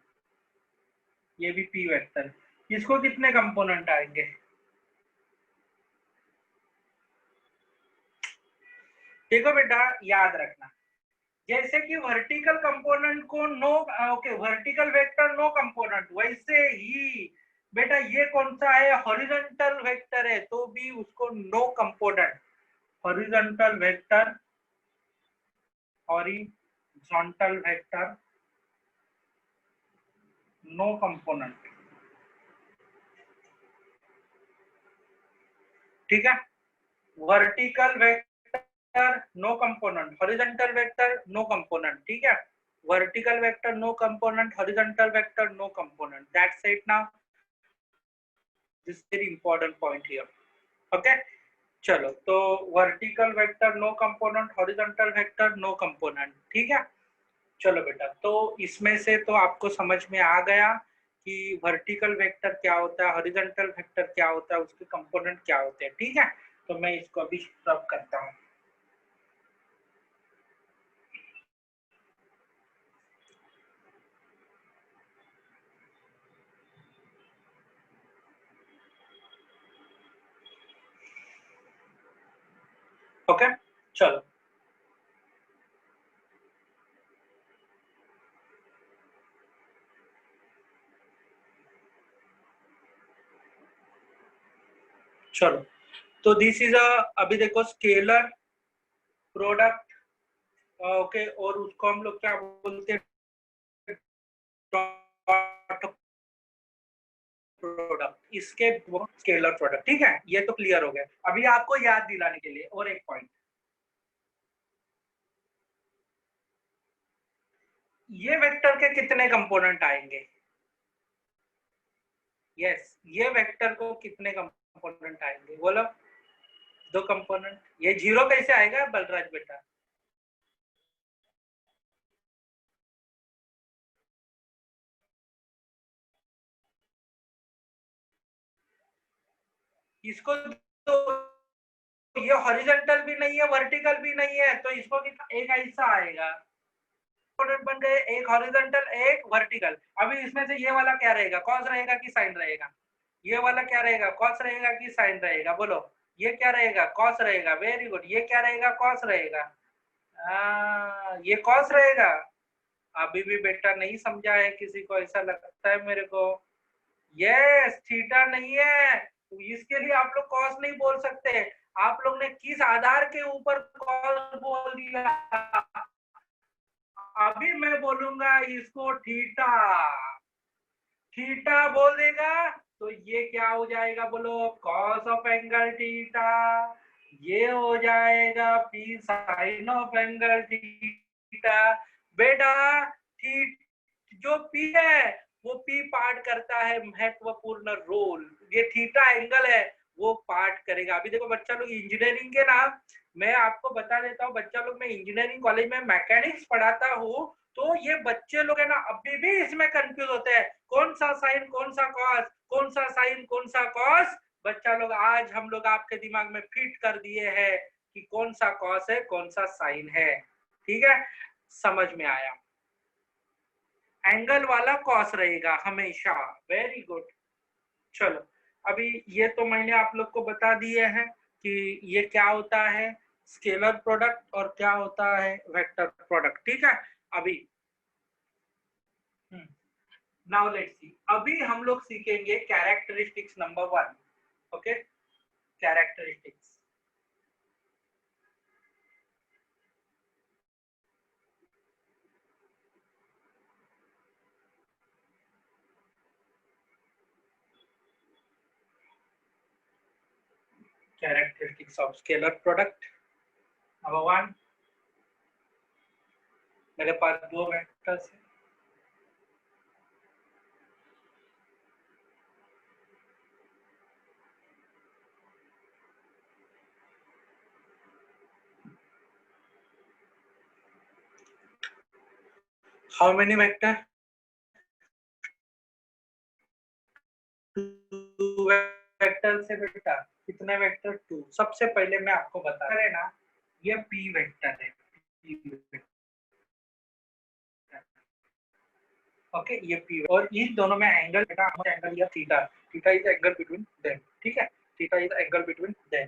ये भी पी वेक्टर, इसको कितने कंपोनेंट आएंगे? देखो बेटा, याद रखना, जैसे कि वर्टिकल कंपोनेंट को no, okay, vertical vector no component, वैसे ही बेटा ये कौन सा है? हॉरिजॉन्टल वेक्टर है, तो भी उसको no component. Horizontal vector, horizontal vector no component, ठीक है। Vertical vector no component, horizontal vector no component, ठीक है। Vertical vector no component, horizontal vector no component, that's it now, this very important point here, okay. चलो, तो vertical vector no component, horizontal vector no component, ठीक है। चलो बेटा, तो इसमें से तो आपको समझ में आ गया कि वर्टिकल वेक्टर क्या होता है, हॉरिजॉन्टल वेक्टर क्या होता है, उसके कंपोनेंट क्या होते हैं, ठीक है। तो मैं इसको अभी रब करता हूँ। ओके, चलो, चलो, तो दिस इज अभी देखो स्केलर प्रोडक्ट, ओके, और उसको हम लोग क्या बोलते हैं, प्रोडक्ट, इसके स्केलर प्रोडक्ट, ठीक है। ये तो क्लियर हो गया। अभी आपको याद दिलाने के लिए और एक पॉइंट, ये वेक्टर के कितने कंपोनेंट आएंगे? यस, ये वेक्टर को कितने कंपोनेंट आएंगे बोलो? दो कंपोनेंट। ये जीरो कैसे आएगा बलराज बेटा? इसको तो, ये हॉरिजॉन्टल भी नहीं है, वर्टिकल भी नहीं है, तो इसको एक ऐसा आएगा, बन गए, एक हॉरिजॉन्टल एक वर्टिकल। अभी इसमें से ये वाला क्या रहेगा, कॉस रहेगा कि साइन रहेगा? ये वाला क्या रहेगा, कॉस रहेगा कि साइन रहेगा? बोलो, ये क्या रहेगा, कॉस रहेगा, वेरी गुड। ये क्या रहेगा, कॉस रहेगा। ये कॉस रहेगा। अभी भी बेटा नहीं समझा है किसी को, ऐसा लगता है मेरे को। यस, थीटा नहीं है, तो इसके लिए आप लोग कॉस नहीं बोल सकते। आप लोग ने किस आधार के ऊपर कॉस बोल दिया? अभी मैं बोलूंगा इसको थीटा, थीटा बोल देगा तो ये क्या हो जाएगा बोलो, कॉस ऑफ एंगल थीटा। ये हो जाएगा P sine of angle theta. बेटा, थी जो पी है वो पी पार्ट करता है महत्वपूर्ण रोल, ये थीटा एंगल है वो पार्ट करेगा। अभी देखो बच्चा लोग इंजीनियरिंग के ना, मैं आपको बता देता हूँ बच्चा लोग, मैं इंजीनियरिंग कॉलेज में मैकेनिक्स पढ़ाता हूँ, तो ये बच्चे लोग है ना अभी भी इसमें कंफ्यूज होते हैं, कौन सा साइन कौन सा कॉस, कौन सा साइन कौन सा कॉस। बच्चा लोग आज हम लोग आपके दिमाग में फिट कर दिए हैं कि कौन सा कॉस है कौन सा साइन है, ठीक है, समझ में आया। एंगल वाला कॉस रहेगा हमेशा, वेरी गुड। चलो, अभी ये तो मैंने आप लोग को बता दिए हैं कि ये क्या होता है स्केलर प्रोडक्ट और क्या होता है वेक्टर प्रोडक्ट, ठीक है। अभी नाउ लेट्स सी, अभी हम लोग सीखेंगे characteristics number 1, okay. Characteristics, characteristics of scalar product number 1। मेरे पास दो वेक्टर्स है, how many vector, two vector से बेटा, कितने वेक्टर, टू। सबसे पहले मैं आपको बता रहे ना, ये पी वेक्टर है, ओके, ये पी, और इन दोनों में एंगल बेटा, एंगल या theta, theta is angle between them, ठीक है, theta is angle between them.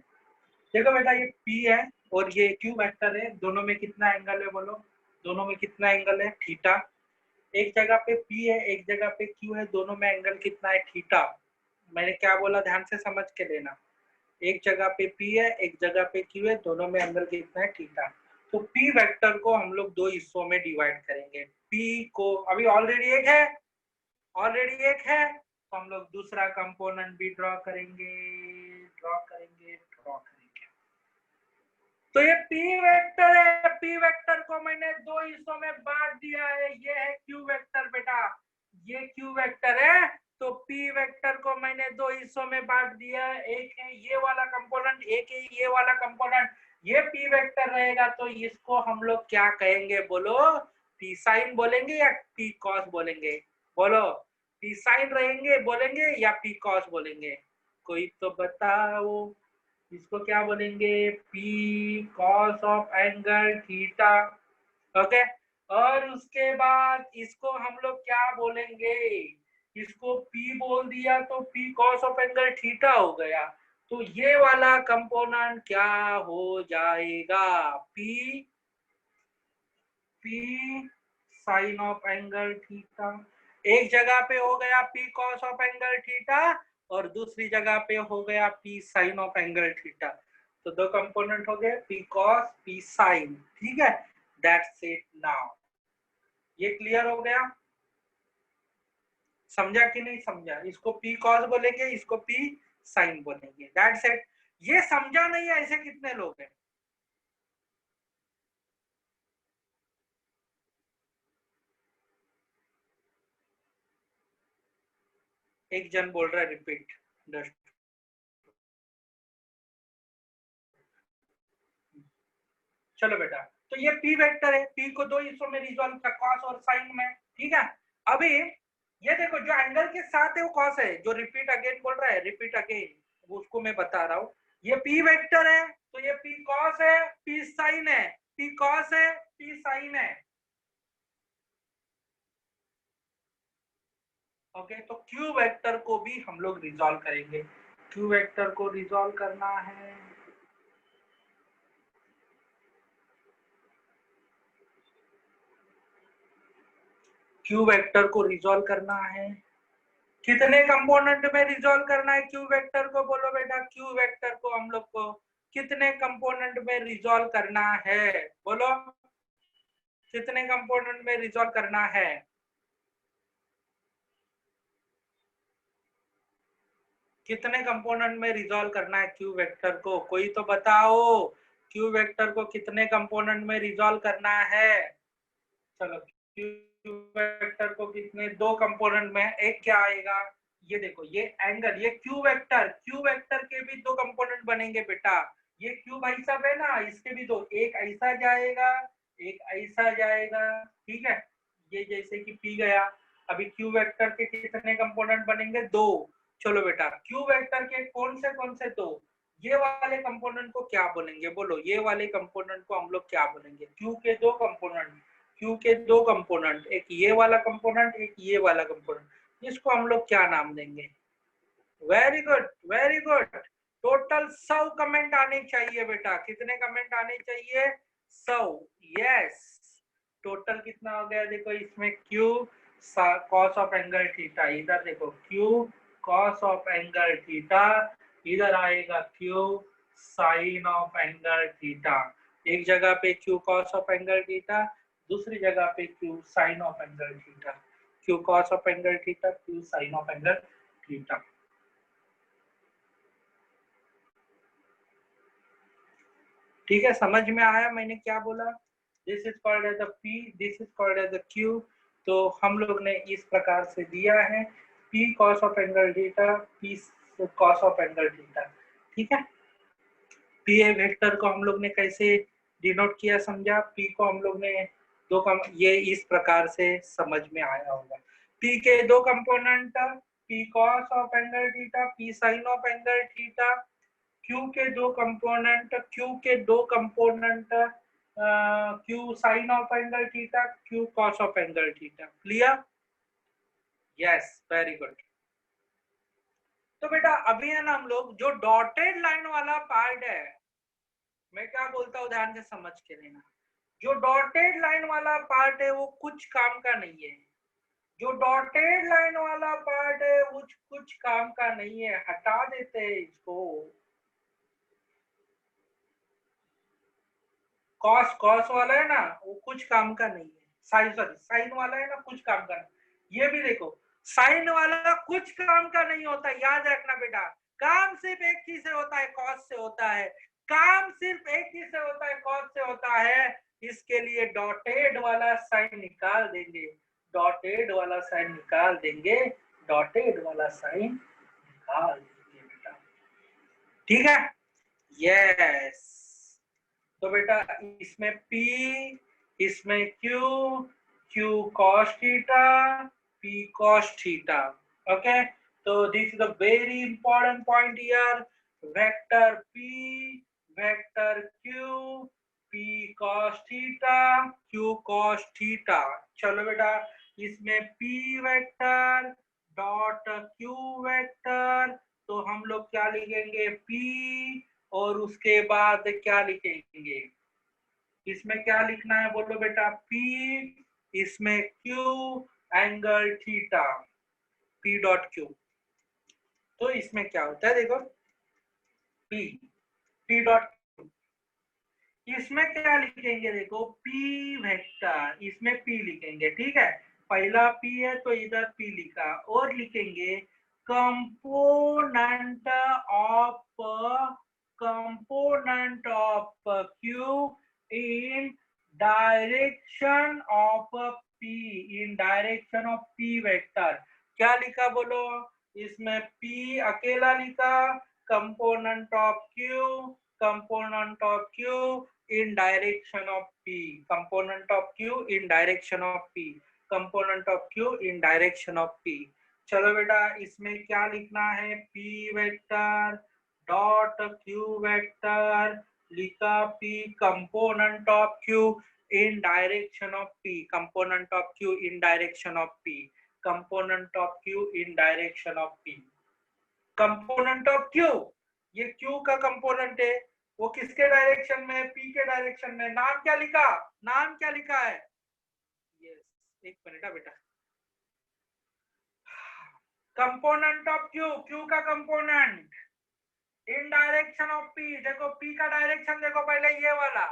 देखो बेटा, ये पी है और ये क्यू वेक्टर है, दोनों में कितना एंगल है बोलो, दोनों में कितना एंगल है, थीटा। एक जगह पे पी है एक जगह पे क्यू है, दोनों में एंगल कितना है, थीटा। मैंने क्या बोला ध्यान से समझ के लेना, एक जगह पे पी है एक जगह पे क्यू है, दोनों में एंगल कितना है, थीटा। तो पी वेक्टर को हम लोग दो हिस्सों में डिवाइड करेंगे। पी को अभी ऑलरेडी एक है, ऑलरेडी एक है, तो हम लोग दूसरा कंपोनेंट भी ड्रॉ करेंगे। तो ये पी वेक्टर है, पी वेक्टर को मैंने दो हिस्सों में बांट दिया है। ये है क्यू वेक्टर बेटा, ये क्यू वेक्टर है। तो पी वेक्टर को मैंने दो हिस्सों में बांट दिया है, एक है ये वाला कंपोनेंट, एक है ये वाला कंपोनेंट। ये पी वेक्टर रहेगा तो इसको हम लोग क्या कहेंगे बोलो? पी साइन बोलेंगे या पी कॉस बोलेंगे? बोलो, पी साइन रहेंगे बोलेंगे या पी कॉस बोलेंगे? कोई तो बताओ। इसको क्या बोलेंगे? P cos of angle theta. Okay, और उसके बाद इसको हम लोग क्या बोलेंगे? इसको पी बोल दिया तो P cos of angle theta हो गया। तो ये वाला कंपोनेंट क्या हो जाएगा? P sine of angle theta. एक जगह पे हो गया P cos of angle theta और दूसरी जगह पे हो गया P sine of angle theta. तो दो कंपोनेंट हो गए, पी कॉस पी साइन। ठीक है, दैट्स इट नाउ। ये क्लियर हो गया? समझा कि नहीं समझा? इसको पी कॉस बोलेंगे, इसको पी साइन बोलेंगे, दैट्स इट। ये समझा नहीं है ऐसे कितने लोग हैं? एक जन बोल रहा है रिपीट। चलो बेटा, तो ये पी वेक्टर है, पी को दो हिस्सों में रिजॉल्व किया, कॉस और साइन में। ठीक है, अभी ये देखो जो एंगल के साथ है वो कॉस है, जो रिपीट अगेन बोल रहा है रिपीट अगेन उसको मैं बता रहा हूँ। ये पी वेक्टर है तो ये पी कॉस है, पी साइन है, पी कॉस है, पी साइन है। ओके, तो क्यू वेक्टर को भी हम लोग रिजॉल्व करेंगे। क्यू वेक्टर को रिजॉल्व करना है, क्यू वेक्टर को रिजॉल्व करना है। कितने कंपोनेंट में रिजॉल्व करना है क्यू वेक्टर को? बोलो बेटा, क्यू वेक्टर को हम लोग को कितने कंपोनेंट में रिजॉल्व करना है? बोलो, कितने कंपोनेंट में रिजॉल्व करना है? कितने कंपोनेंट में रिजॉल्व करना है क्यू वेक्टर को? कोई तो बताओ, क्यू वेक्टर को कितने कंपोनेंट में रिजॉल्व करना है? चलो, क्यू वेक्टर को कितने, दो कंपोनेंट में। एक क्या आएगा? ये देखो, ये एंगल, ये क्यू वेक्टर के भी दो कंपोनेंट बनेंगे बेटा। ये क्यू भाई साहब है ना, इसके भी दो, एक ऐसा जाएगा, एक ऐसा जाएगा। ठीक है, ये जैसे कि पी गया। अभी क्यू वेक्टर के कितने कंपोनेंट बनेंगे? दो। चलो बेटा, क्यू वेक्टर के कौन से दो? ये वाले कंपोनेंट को क्या बोलेंगे? बोलो, ये वाले कंपोनेंट को हम लोग क्या बोलेंगे? क्यू के दो कंपोनेंट, क्यू के दो कंपोनेंट, एक ये वाला कंपोनेंट, एक ये वाला कंपोनेंट, इसको हम लोग क्या नाम देंगे? Very good, very good. Total 100 comment आने चाहिए बेटा। कितने कमेंट आने चाहिए? 100। यस, टोटल कितना हो गया? देखो इसमें Q cos of angle theta, इधर देखो Q cos of angle theta, इधर आएगा Q sine of angle theta. एक जगह पे Q cos of angle theta, दूसरी जगह पे Q sine of angle theta. Q cos of angle theta, Q sine of angle theta. ठीक है, समझ में आया मैंने क्या बोला? This is called as the P, this is called as the Q. तो हम लोग ने इस प्रकार से दिया है, P cos of angle theta, P cos of angle theta. ठीक है, पी ए वेक्टर को हम लोग ने कैसे डिनोट किया समझा? पी को हम लोग ने दो ये इस प्रकार से समझ में आया होगा। पी के दो component, P cos of angle theta, P sine of angle theta. Q के दो component, Q sine of angle theta, Q cos of angle theta. Clear? Yes, very good. तो बेटा अभी है ना, हम लोग जो डॉटेड लाइन वाला पार्ट है, मैं क्या बोलता हूँ ध्यान से समझ के लेना। जो डॉटेड लाइन वाला पार्ट है वो कुछ काम का नहीं है। जो डॉटेड लाइन वाला पार्ट है वो कुछ काम का नहीं है, हटा देते हैं इसको। कॉस कॉस वाला है ना, वो कुछ काम का नहीं है। साइन, सॉरी, साइन वाला है ना, कुछ काम का नहीं। ये भी देखो, साइन वाला कुछ काम का नहीं होता, याद रखना बेटा। काम सिर्फ एक चीज से होता है, कॉस से होता है। काम सिर्फ एक चीज से होता है, कॉस से होता है। इसके लिए डॉटेड वाला साइन निकाल देंगे, डॉटेड वाला साइन निकाल देंगे, डॉटेड वाला साइन निकाल देंगे बेटा। ठीक है, यस। तो बेटा इसमें P, इसमें Q, Q cos theta, P cos theta. Okay, so this is a very important point here. Vector P, vector Q, P cos theta, Q cos theta. चलो बेटा इसमें P vector dot Q vector, तो हम लोग क्या लिखेंगे, P और उसके बाद क्या लिखेंगे, इसमें क्या लिखना है बोलो बेटा, P, इसमें Q angle theta, P dot Q। तो इसमें क्या होता है देखो, P डॉट Q, इसमें क्या लिखेंगे देखो, P वेक्टर, इसमें P लिखेंगे। ठीक है, पहला P है तो इधर P लिखा, और लिखेंगे component of Q in direction of P, in direction of P vector. क्या लिखा बोलो, इसमें P अकेला लिखा, component of Q in direction of P, component of Q in direction of P, component of Q in direction of P। चलो बेटा इसमें क्या लिखना है, P vector dot Q vector, लिखा P component of Q in direction of P, component of Q in direction of P, component of Q in direction of P, component of Q, ये Q का component है, वो किसके direction में, P के direction में। नाम क्या लिखा, नाम क्या लिखा है, यस, एक मिनट बेटा, कंपोनेंट ऑफ Q का component in direction of P। देखो P का डायरेक्शन देखो पहले ये वाला,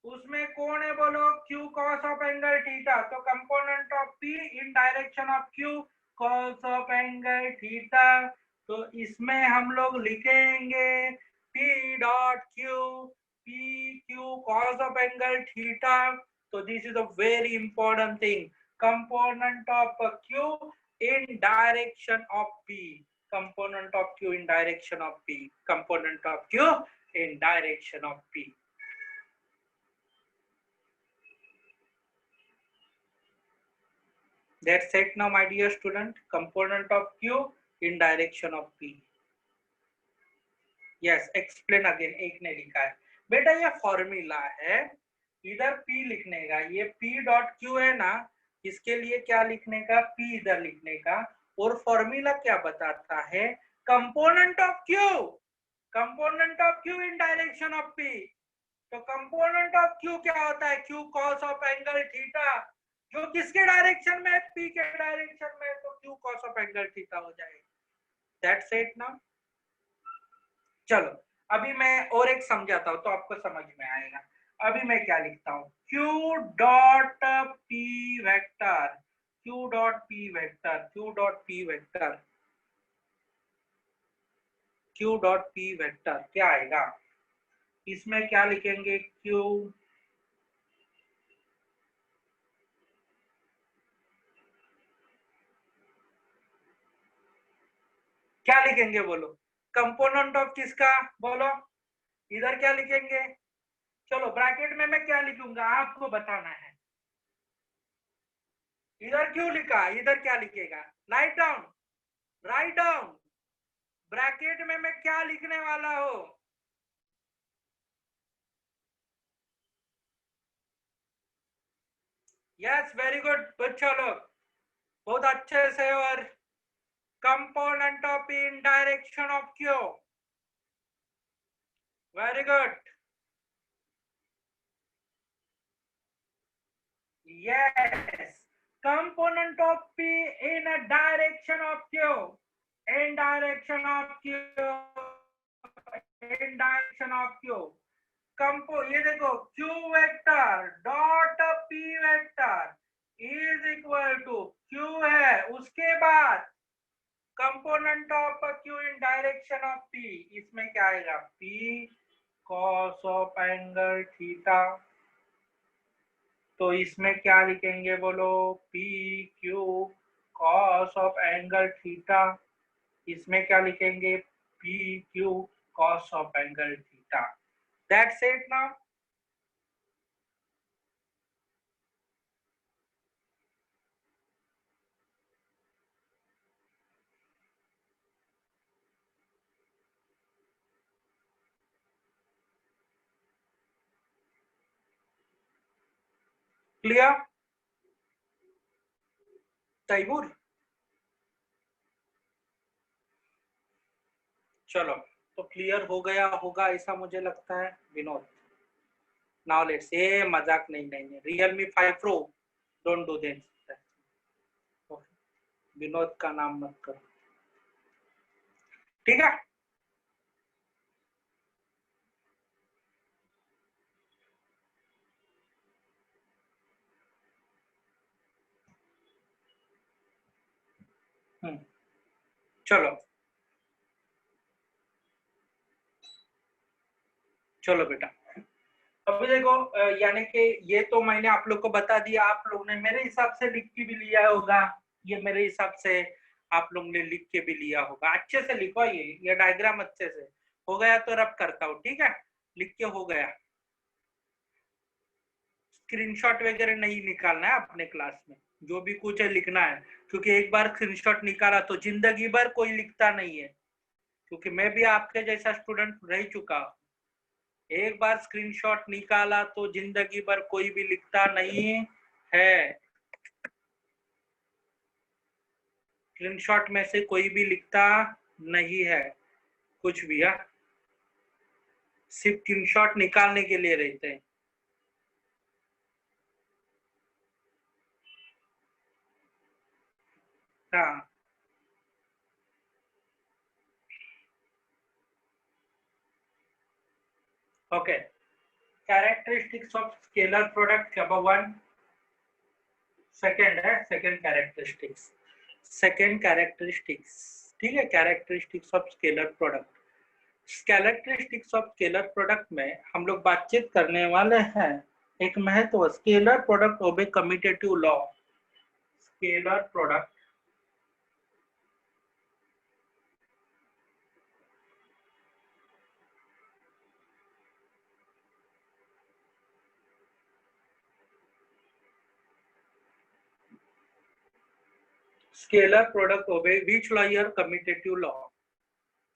उसमें कौन है बोलो, Q cos of angle theta, तो component of P in direction of Q cos of angle theta. तो इसमें हम लोग लिखेंगे P dot Q cos of angle theta. तो this is a very important thing, component of Q in direction of P, component of Q in direction of P, component of Q in direction of P। That's it now my dear student, component of Q in direction of P। yes, explain again, एक ने लिखा है बेटा, ये formula है, इधर P लिखने का, ये P डॉट Q है ना, इसके लिए क्या लिखने का, P इधर लिखने का, और फॉर्मूला क्या बताता है, component of Q, component of Q in direction of P। तो कंपोनेंट ऑफ Q क्या होता है, Q cos of angle theta, जो किसके डायरेक्शन में है, P के डायरेक्शन में, तो Q cos of angle theta हो जाएगा। दैट्स इट ना। चलो अभी मैं और एक समझाता हूं तो आपको समझ में आएगा। अभी मैं क्या लिखता हूं, Q dot P vector, Q dot P vector, Q dot P vector, Q dot P vector क्या आएगा, इसमें क्या लिखेंगे, Q क्या लिखेंगे बोलो, कंपोनेंट ऑफ किसका बोलो, इधर क्या लिखेंगे, चलो ब्रैकेट में मैं क्या लिखूंगा आपको बताना है, इधर क्यों लिखा, इधर क्या लिखेगा, write down, write down, bracket में मैं क्या लिखने वाला हूं, यस वेरी गुड बच्चों लोग, बहुत अच्छे से, और component of in direction of Q, very good, yes, component of P in a direction of Q, in direction of Q, in direction of Q, ये देखो Q vector dot P vector is equal to Q है, उसके बाद direction of P, इसमें क्या आएगा P cos of angle theta, तो इसमें क्या लिखेंगे बोलो P Q cos of angle theta, इसमें क्या लिखेंगे P Q cos of angle theta. That's it now. Clear Taimur? चलो तो क्लियर हो गया होगा ऐसा मुझे लगता है। विनोद, नाउ लेट्स, ये मजाक नहीं, नहीं Realme 5 Pro, don't do this. Vinod का नाम मत करो, ठीक है? चलो चलो बेटा, अभी देखो यानी कि ये तो मैंने आप लोग को बता दिया, आप लोग ने मेरे हिसाब से लिख के भी लिया होगा, ये मेरे हिसाब से आप लोग ने लिख के भी लिया होगा। अच्छे से लिखो, ये डायग्राम अच्छे से हो गया तो रब करता हूँ, ठीक है? लिख के हो गया, स्क्रीनशॉट वगैरह नहीं निकालना है अपने क्लास में, जो भी कुछ है लिखना है, क्योंकि एक बार स्क्रीनशॉट निकाला तो जिंदगी भर कोई लिखता नहीं है, क्योंकि मैं भी आपके जैसा स्टूडेंट रह चुका हूँ। एक बार स्क्रीनशॉट निकाला तो जिंदगी भर कोई भी लिखता नहीं है, स्क्रीनशॉट में से कोई भी लिखता नहीं है कुछ भी, है सिर्फ स्क्रीनशॉट निकालने के लिए रहते हैं। हाँ okay, characteristics of scalar product number 1, second है, सेकंड कैरेक्टरिस्टिक्स, ठीक है? Characteristics of scalar product, characteristics of scalar product में हम लोग बातचीत करने वाले हैं एक महत्व, scalar product obey commutative law. Scalar product scalar product obey which law here? Commutative law.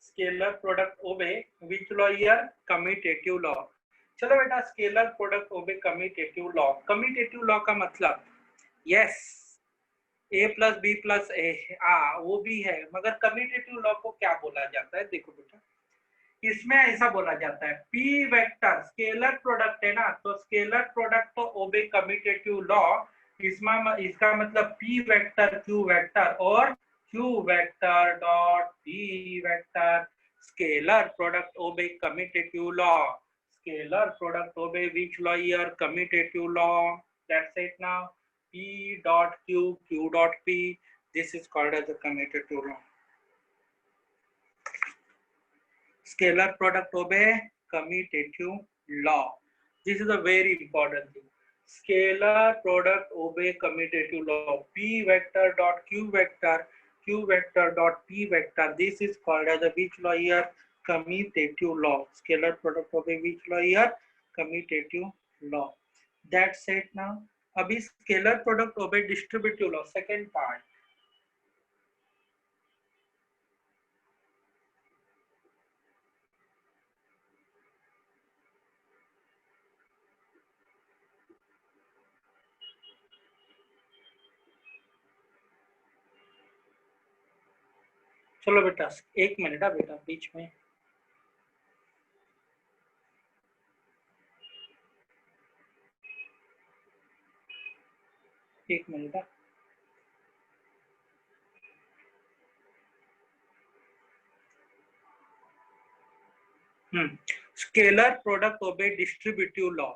Scalar product obey which law here? Commutative law. चलो बेटा, scalar product obey commutative law. Commutative law का मतलब yes a plus B plus A, वो भी है, मगर commutative law को क्या बोला जाता है? देखो बेटा, इसमें ऐसा बोला जाता है p वेक्टर स्केलर प्रोडक्ट है ना, तो स्केलर प्रोडक्ट तो ओबे कम्यूटेटिव लॉ, इसमें इसका मतलब p वेक्टर q वेक्टर और q vector dot p vector, scalar product obey commutative law. Scalar product obey which law here? Commutative law. That's it now, p dot q, q dot p, this is called as the commutative law. Scalar product obey commutative law. This is a very important thing. Scalar product obey commutative law. P vector dot q vector dot p vector. This is called as a which law here? Commutative law. Scalar product obey which law here? Commutative law. That's it now. अभी scalar product obey distributive law. Second part. चलो बेटा, एक minute है बेटा, बीच में एक minute है। Scalar product obey distributive law.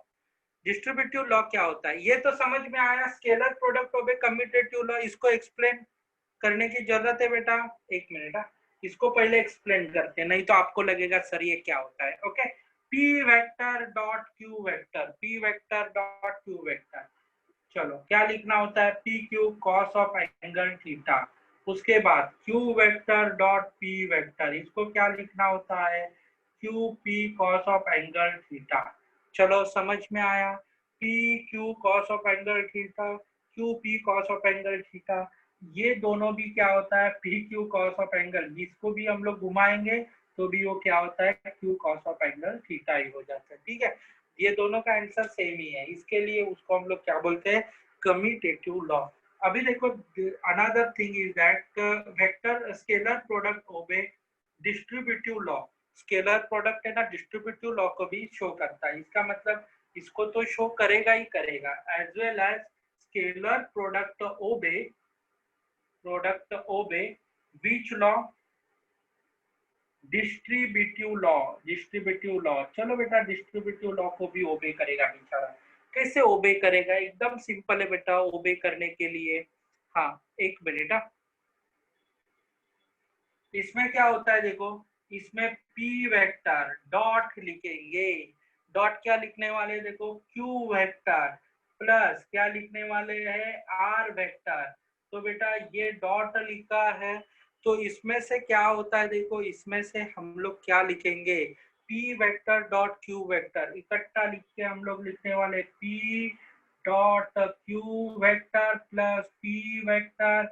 Distributive law क्या होता है ये तो समझ में आया। Scalar product obey commutative law, इसको एक्सप्लेन करने की जरूरत है बेटा? एक मिनट। इसको पहले एक्सप्लेन करते हैं, नहीं तो आपको लगेगा सर ये क्या होता है। Okay, P vector dot Q vector, P vector dot Q vector. चलो क्या लिखना होता है, P Q cos of angle theta. उसके बाद Q vector dot P vector, इसको क्या लिखना होता है, Q P cos of angle theta. चलो समझ में आया, P Q cos of angle theta, Q P cos of angle theta. ये दोनों भी क्या होता है, P Q cos of angle, इसको भी हम लोग घुमाएंगे तो भी वो क्या होता है, Q cos of angle theta ही हो जाता है। ठीक है, ये दोनों का आंसर सेम ही है, इसके लिए उसको हम लोग क्या बोलते हैं, कम्यूटेटिव लॉ। अभी देखो, another thing is that vector scalar product obey distributive law. Scalar product है ना, डिस्ट्रीब्यूटिव लॉ को भी शो करता है। इसका मतलब इसको तो शो करेगा ही करेगा, as well as scalar product obey which law, distributive law, distributive law. चलो बेटा, डिस्ट्रीब्यूटिव लॉ को भी ओबे करेगा बेचारा। कैसे ओबे करेगा, एकदम सिंपल है बेटा ओबे करने के लिए। हाँ एक मिनट, इसमें क्या होता है देखो, इसमें पी वेक्टर डॉट लिखेंगे, डॉट क्या लिखने वाले देखो, क्यू वेक्टर प्लस क्या लिखने वाले हैं, आर वेक्टर। तो बेटा ये डॉट लिखा है, तो इसमें से क्या होता है देखो, इसमें से हम लोग क्या लिखेंगे, P vector dot Q vector, इकट्ठा लिख के हम लोग लिखने वाले P dot Q vector plus P vector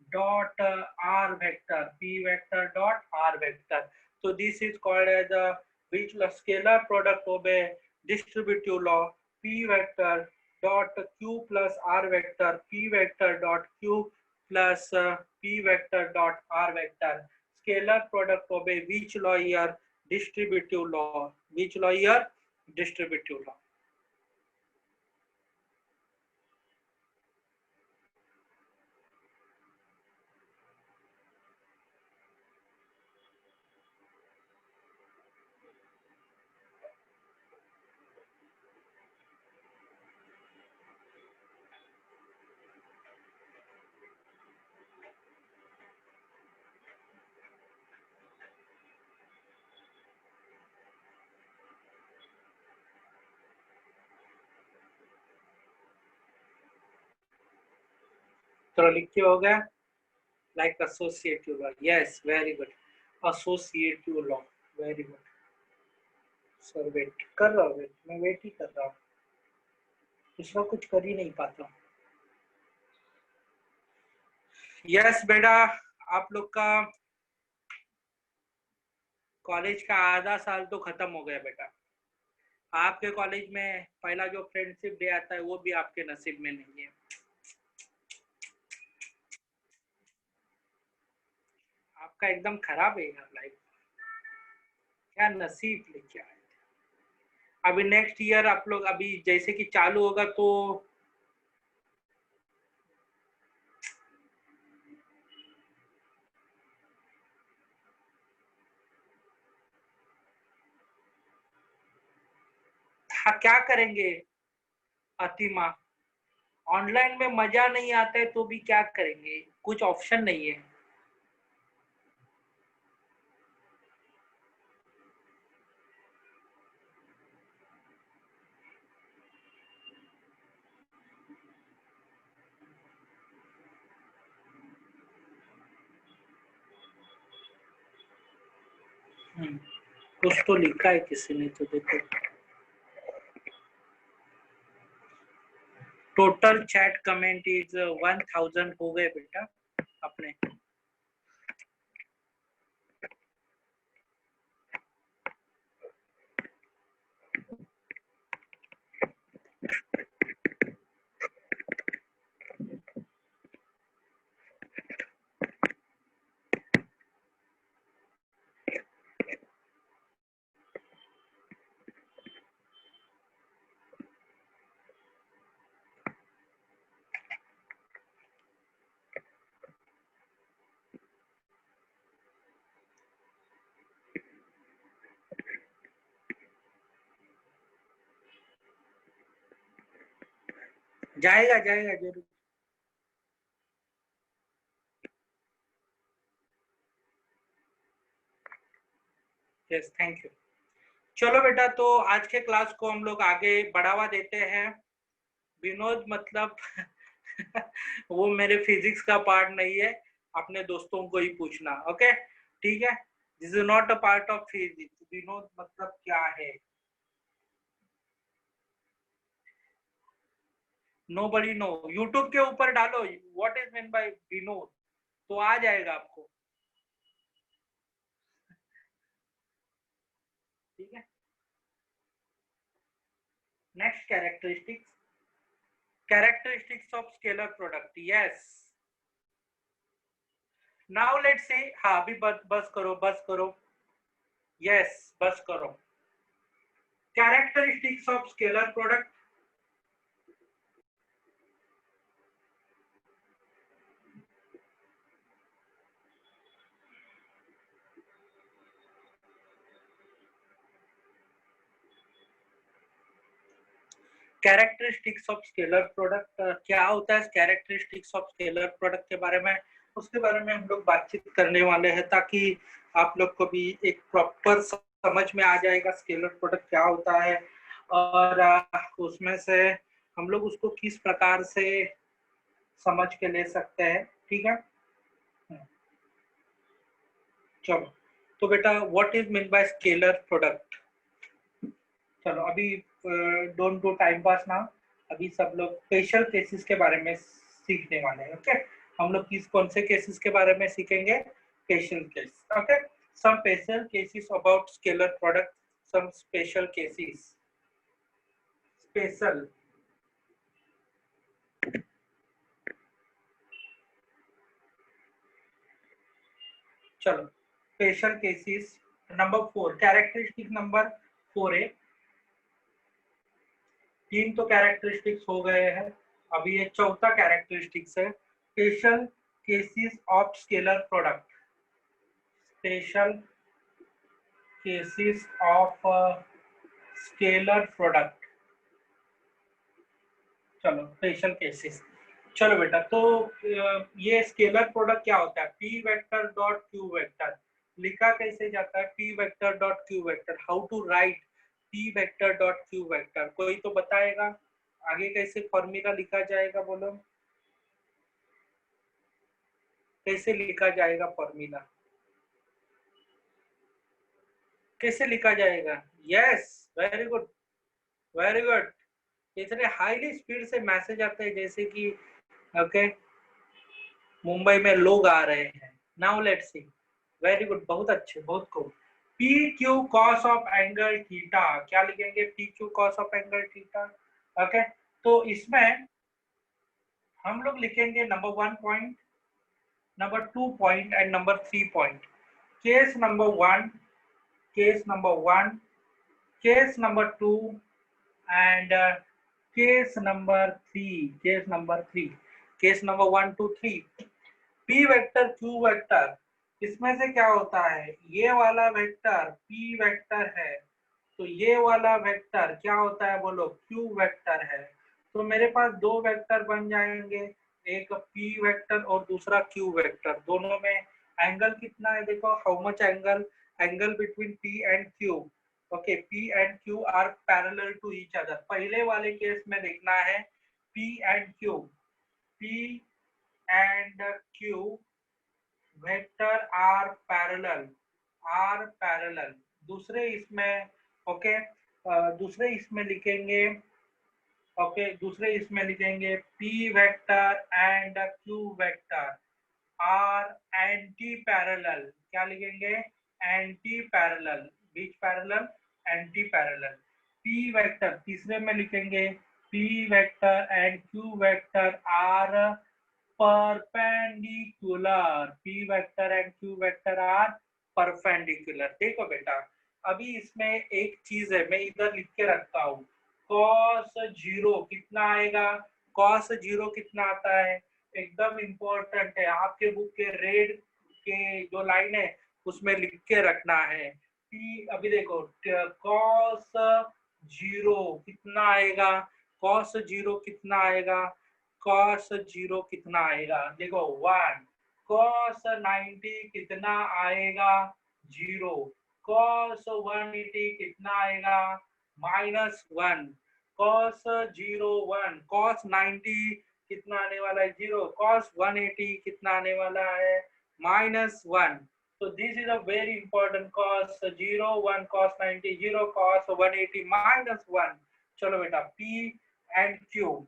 dot r vector, p vector dot r vector. So this is called as a which scalar product of a distributive law, p vector dot q plus r vector, p vector dot q plus p vector dot r vector. Scalar product of a which law here, distributive law, which law here, distributive law. तो लिख के हो गया, like associative law, yes, very good, associative law, very good sir, wait कर रहा हूँ, wait मैं wait ही कर रहा हूँ, दूसरा कुछ कर ही नहीं पाता। यस बेटा, आप लोग का कॉलेज का आधा साल तो खत्म हो गया बेटा। आपके कॉलेज में पहला जो फ्रेंडशिप डे आता है वो भी आपके नसीब में नहीं है। आपका एकदम खराब है यार लाइफ, क्या नसीब लेके आए। अभी नेक्स्ट ईयर आप लोग अभी जैसे कि चालू होगा तो हाँ क्या करेंगे अतिमा, ऑनलाइन में मजा नहीं आता है तो भी क्या करेंगे, कुछ ऑप्शन नहीं है। कुछ तो लिखा है किसी ने, तो देखो टोटल चैट कमेंट इज 1000 हो गए बेटा अपने। जाएगा जाएगा जरूर। Yes, thank you. चलो बेटा, तो आज के क्लास को हम लोग आगे बढ़ावा देते हैं। विनोद मतलब वो मेरे फिजिक्स का पार्ट नहीं है, अपने दोस्तों को ही पूछना। ओके, ठीक है। This is not a part of physics. Vinod मतलब क्या है? Nobody know. यूट्यूब के ऊपर डालो what is mean by Vinod, तो आ जाएगा आपको। ठीक है। Next, characteristics of scalar product. Yes, now let's see. हाँ, अभी बस करो, बस करो। यस, बस करो। Characteristics of scalar product. Characteristics of scalar product क्या होता है? कैरेक्टरिस्टिक्स ऑफ स्केलर प्रोडक्ट के बारे में, उसके बारे में हम लोग बातचीत करने वाले हैं, ताकि आप लोग को भी एक प्रॉपर समझ में आ जाएगा स्केलर प्रोडक्ट क्या होता है, और उसमें से हम लोग उसको किस प्रकार से समझ के ले सकते हैं। ठीक है। चलो, तो बेटा, what is mean bye scalar product? चलो, अभी डोंट डू टाइम पास ना। अभी सब लोग स्पेशल केसेस के बारे में सीखने वाले हैं। ओके, हम लोग कौन से केसेस के बारे में सीखेंगे? Special case. Okay, some special cases about scalar product. Some special cases. Special. चलो, special cases number 4, characteristic number 4 है। 3 तो कैरेक्टरिस्टिक्स हो गए हैं, अभी ये चौथा कैरेक्टरिस्टिक्स है, special cases of scalar product. Special cases of scalar product. चलो, स्पेशल केसेस। चलो बेटा, तो ये स्केलर प्रोडक्ट क्या होता है? P vector dot Q vector लिखा कैसे जाता है? P vector dot Q vector. How to write P vector dot Q vector? कोई तो बताएगा आगे कैसे फॉर्मूला लिखा जाएगा? बोलो, कैसे लिखा जाएगा फॉर्मूला? कैसे लिखा जाएगा? Yes, very good, very good. इतने हाईली स्पीड से मैसेज आते हैं जैसे कि ओके मुंबई में लोग आ रहे हैं। Now let's C. Very good, बहुत अच्छे, बहुत खूब। P Q cos of angle theta, क्या लिखेंगे? P Q cos of angle theta. Okay, तो इसमें हम लोग लिखेंगे number 1 point, number 2 point and number 3 point. Case number 1, case number 1, case number 2 and case number 3, case number 3, case number 1 2 3। P vector Q vector, इसमें से क्या होता है? ये वाला वेक्टर पी वेक्टर है, तो ये वाला वेक्टर क्या होता है? बोलो, क्यू वेक्टर है। तो मेरे पास दो वेक्टर बन जाएंगे, एक पी वेक्टर और दूसरा क्यू वेक्टर। दोनों में एंगल कितना है? देखो, how much angle? Angle between P and Q. Okay, P and Q are parallel to each other. पहले वाले केस में देखना है P and Q, P and Q vector are parallel, are parallel. दूसरे इसमें ओके दूसरे इसमें लिखेंगे ओके दूसरे इसमें लिखेंगे P vector and Q vector are anti parallel. क्या लिखेंगे? एंटी पैरेलल, बीच parallel, anti parallel. P vector तीसरे में लिखेंगे P vector and Q vector are perpendicular, P vector and Q vector are perpendicular. देखो बेटा, अभी इसमें एक चीज है, मैं इधर लिख के रखता हूँ। कॉस जीरो कितना आएगा? कॉस जीरो कितना आता है? एकदम इंपॉर्टेंट है, आपके बुक के रेड के जो लाइन है उसमें लिख के रखना है। अभी देखो, कॉस जीरो कितना आएगा? कॉस जीरो कितना आएगा? कॉस जीरो कितना आएगा? देखो 1। कॉस 90 कितना आएगा? 0। cos 180 कितना आएगा -1, cos 01, cos 90 कितना आने वाला है 0, cos 180 कितना आने वाला है -1. So this is a very important. Cos 0, 1, cos 90, 0, cos 180 -1. चलो बेटा P and Q,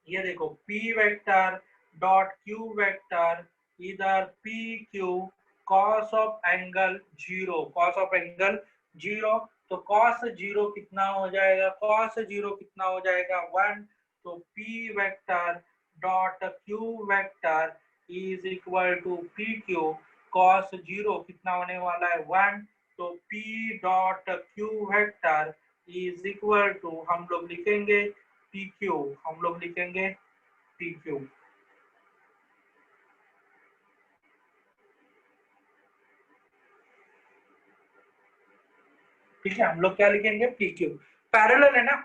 ये देखो P vector dot Q vector इधर P Q cos of angle 0, cos of angle 0. तो cos 0 कितना हो जाएगा, cos 0 कितना हो जाएगा 1. तो P vector dot Q vector is equal to P Q. cos 0 कितना होने वाला है 1. तो P dot Q vector is equal to हम लोग लिखेंगे पी क्यू, हम लोग लिखेंगे पी क्यू. ठीक है, हम लोग क्या लिखेंगे पी क्यू. पैरेलल है ना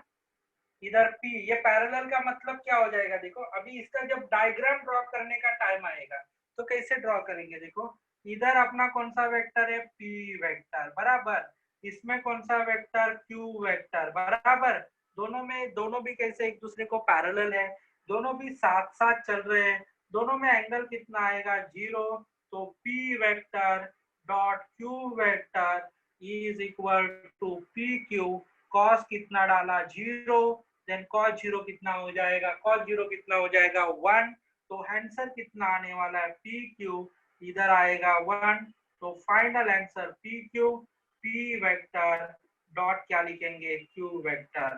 इधर P, ये पैरेलल का मतलब क्या हो जाएगा देखो. अभी इसका जब डायग्राम ड्रॉ करने का टाइम आएगा तो कैसे ड्रॉ करेंगे देखो. इधर अपना कौन सा वेक्टर है P वेक्टर बराबर, इसमें कौन सा वेक्टर Q वेक्टर बराबर. दोनों भी कैसे एक दूसरे को पैरेलल है, दोनों भी साथ साथ चल रहे हैं, दोनों में एंगल कितना आएगा 0. तो P vector dot Q vector is equal to P Q. Cos कितना डाला 0, देन cos 0 कितना हो जाएगा, cos 0 कितना हो जाएगा 1. तो आंसर कितना आने वाला है पी क्यू, इधर आएगा 1. तो final answer P Q, P vector dot क्या लिखेंगे Q vector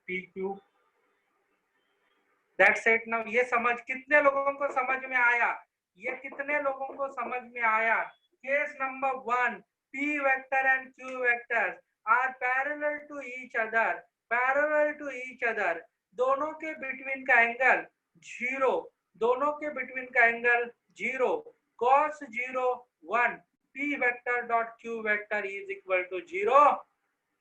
P Q. That's it. Now ये समझ कितने लोगों को समझ में आया, ये कितने लोगों को समझ में आया. Case number 1, P vector and Q vectors are parallel to each other, parallel to each other. दोनों के बिटवीन का एंगल 0, दोनों के बिटवीन का angle 0, cos 0 1, P vector dot Q vector is equal to 0.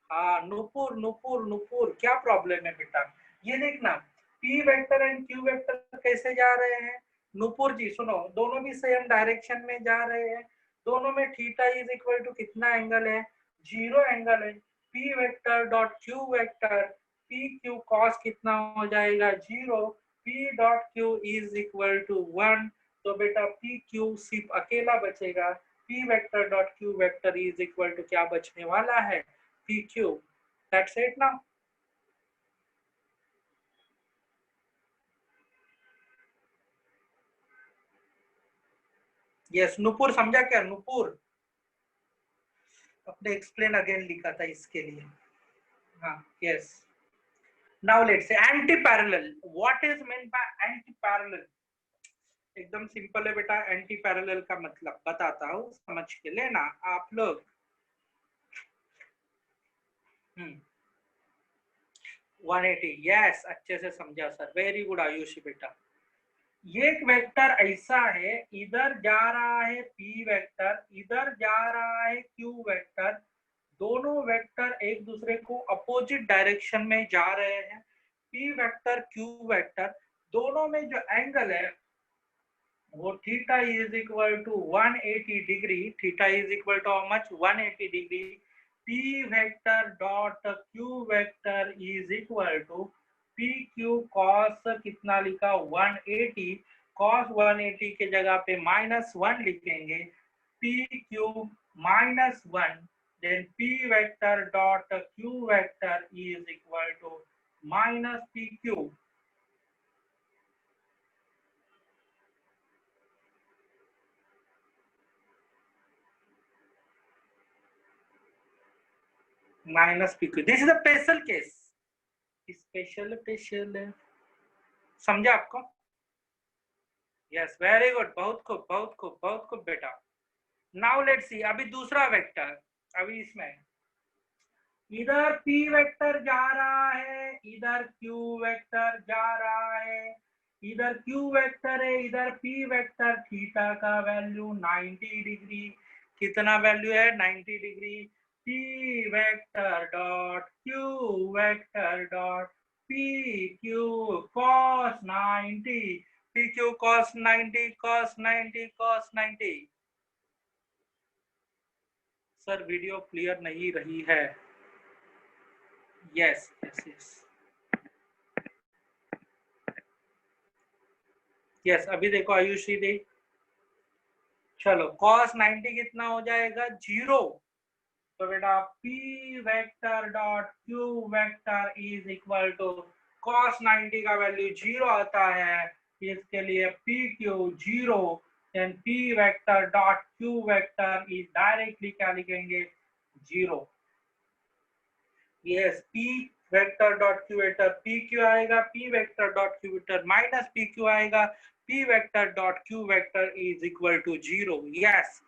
हाँ नुपुर नुपुर नुपुर क्या प्रॉब्लम है बेटा. ये देखना P vector and Q vector कैसे जा रहे हैं. नुपुर जी सुनो, दोनों भी सेम डायरेक्शन में जा रहे हैं, दोनों में थीटा इज इक्वल टू कितना एंगल है 0 एंगल है. P vector dot Q vector P Q cos कितना हो जाएगा 0, P dot Q is equal to 1. तो बेटा P Q सिर्फ अकेला बचेगा, P vector dot Q vector is equal to क्या बचने वाला है PQ. That's it now. Yes, Nupur समझा क्या नुपुर. अपने एक्सप्लेन अगेन लिखा था इसके लिए. हाँ yes. Now let's say anti parallel. What is meant by anti parallel? एकदम सिंपल है बेटा. एंटी पैरेलल का मतलब बताता हूँ, समझ के लेना आप लोग. 180 यस, अच्छे से समझा सर, वेरी गुड आयुषी बेटा. ये एक वेक्टर ऐसा है, इधर जा रहा है P वेक्टर, इधर जा रहा है Q वेक्टर. दोनों वेक्टर एक दूसरे को अपोजिट डायरेक्शन में जा रहे हैं. P वेक्टर Q वेक्टर दोनों में जो एंगल है वो theta is equal to 180 degree. Theta is equal to how much 180 degree. P vector dot Q vector is equal to P Q cos कितना लिखा 180. कॉस 180 के जगह पे -1 लिखेंगे, P Q -1. Then P vector dot Q vector is equal to minus P Q. Minus P Q. This is a special case. Special समझा आपको. Yes very good, बहुत खूब बहुत खूब बहुत खूब बेटा. नाउ लेट्स सी. अभी दूसरा वेक्टर, अभी इसमें इधर P वेक्टर जा रहा है, इधर Q वेक्टर जा रहा है, इधर Q वेक्टर है, इधर P वेक्टर. थीटा का वैल्यू 90 डिग्री. कितना वैल्यू है 90 degree. P vector dot Q vector dot PQ cos 90, PQ cos 90 cos 90 cos 90. Sir video clear नहीं रही है। यस यस यस यस, अभी देखो आयुषी दी। चलो cos 90 कितना हो जाएगा, 0। तो बेटा p vector dot q vector is equal to cos 90 का वैल्यू 0 आता है, इसके लिए p q 0, then p vector dot q vector is directly क्या लिखेंगे, 0। Yes, p vector dot q vector p q आएगा, p vector dot q vector minus p q आएगा, p vector dot q vector is equal to 0। Yes,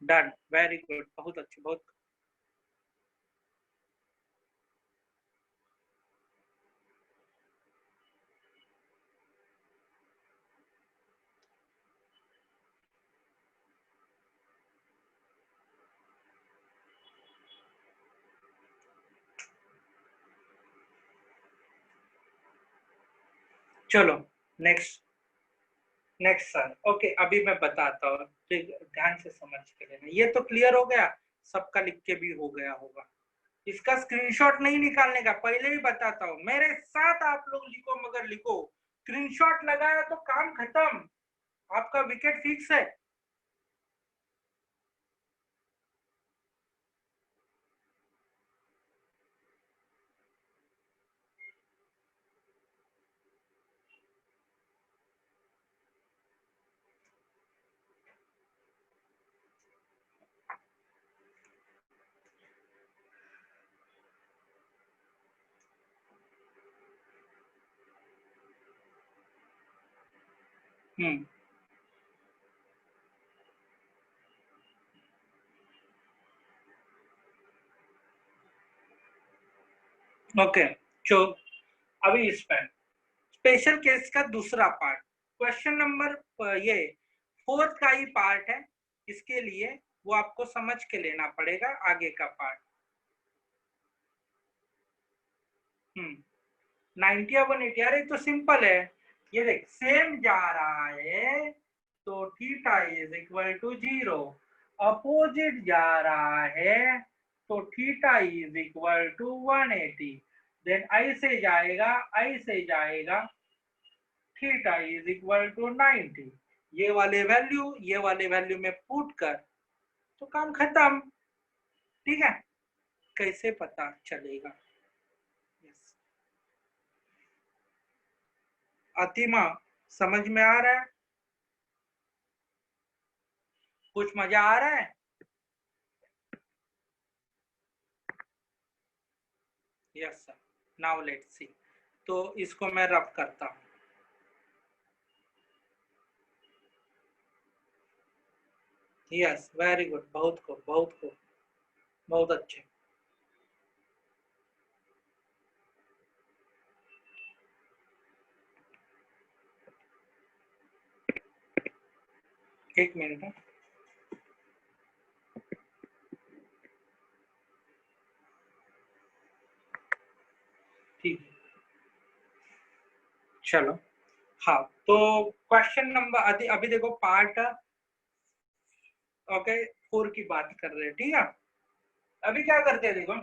done, very good, बहुत अच्छे, बहुत। चलो next next sir. Okay, अभी मैं बताता हूँ, ध्यान से समझ के लेना। ये तो क्लियर हो गया, सबका लिख के भी हो गया होगा। इसका स्क्रीनशॉट नहीं निकालने का, पहले ही बताता हूँ, मेरे साथ आप लोग लिखो, मगर लिखो, स्क्रीनशॉट लगाया तो काम खत्म, आपका विकेट फिक्स है। ओके, जो अभी इस पर स्पेशल केस का दूसरा पार्ट, क्वेश्चन नंबर ये 4th का ही पार्ट है, इसके लिए वो आपको समझ के लेना पड़ेगा आगे का पार्ट। 90 या 180, अरे तो सिंपल है, ये देख, सेम जा रहा है तो theta is equal to 0, opposite जा रहा है तो theta is equal to 180, then ऐसे जाएगा थीटा इज इक्वल टू 90। ये वाले वैल्यू में पुट कर तो काम खत्म। ठीक है, कैसे पता चलेगा। yes. अतिमा, समझ में आ रहा है, कुछ मजा आ रहा है। Yes sir, now let's see. तो इसको मैं रब करता हूँ। यस, वेरी गुड, बहुत खूब, बहुत खूब, बहुत अच्छे। एक मिनट, ठीक है, चलो। हाँ, तो क्वेश्चन नंबर अभी देखो पार्ट ओके 4 की बात कर रहे हैं, ठीक है। अभी क्या करते हैं देखो,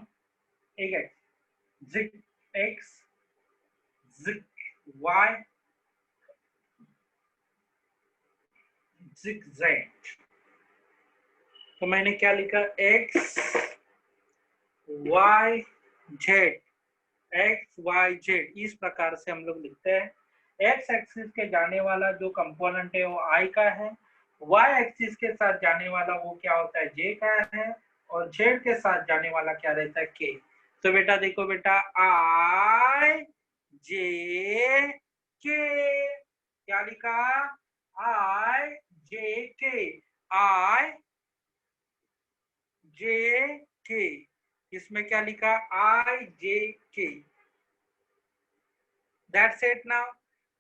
एक है जिक एक्स जिक वाई जिक जेड। तो मैंने क्या लिखा, X Y Z, X Y Z, इस प्रकार से हम लोग लिखते हैं। एक्स एक्सिस के जाने वाला जो कंपोनेंट है वो आई का है, वाई एक्सिस के साथ जाने वाला वो क्या होता है, जे का है, और जेड के साथ जाने वाला क्या रहता है, के। तो बेटा देखो बेटा, आई जे के, क्या लिखा, आई जे के, आई जे के, इसमें क्या लिखा, आई जे के, दैट्स इट। नाउ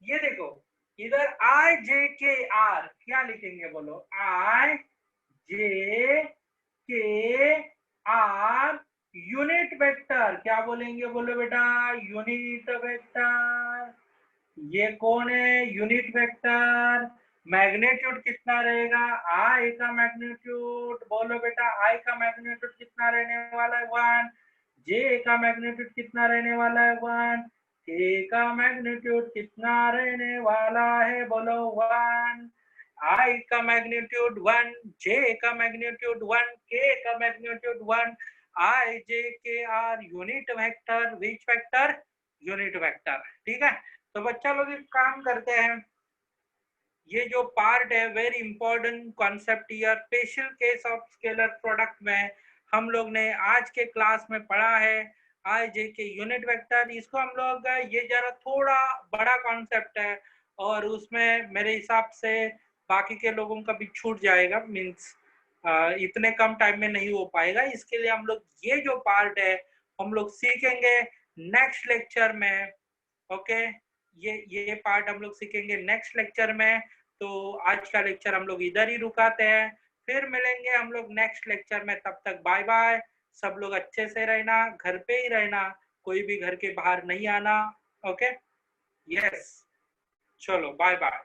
ये देखो, इधर आई जे के आर क्या लिखेंगे, बोलो, आई J K are unit vector, क्या बोलेंगे, बोलो बेटा, यूनिट वेक्टर। ये कौन है, यूनिट वेक्टर, मैग्नीट्यूड कितना रहेगा, आई का मैग्नीट्यूड, बोलो बेटा आई का मैग्नीट्यूड कितना रहने वाला है 1, जे का मैग्नीट्यूड कितना रहने वाला है 1, के का मैग्नीट्यूड कितना रहने वाला है, बोलो 1, आई का मैग्नीट्यूड 1, जे का मैग्नीट्यूड 1, के का magnitude 1, I J K are unit vector, which vector, unit vector. ठीक है, तो बच्चा लोग एक काम करते हैं, ये जो पार्ट है very important concept year special case of scalar product में हम लोग ने आज के क्लास में पढ़ा है, आई जे के यूनिट वेक्टर। इसको हम लोग ये जरा थोड़ा बड़ा कॉन्सेप्ट है और उसमें मेरे हिसाब से बाकी के लोगों का भी छूट जाएगा, मीन्स इतने कम टाइम में नहीं हो पाएगा। इसके लिए हम लोग ये जो पार्ट है हम लोग सीखेंगे नेक्स्ट लेक्चर में। ओके, ये पार्ट हम लोग सीखेंगे नेक्स्ट लेक्चर में। तो आज का लेक्चर हम लोग इधर ही रुकाते हैं, फिर मिलेंगे हम लोग नेक्स्ट लेक्चर में। तब तक बाय बाय, सब लोग अच्छे से रहना, घर पे ही रहना, कोई भी घर के बाहर नहीं आना। ओके, यस, चलो बाय बाय।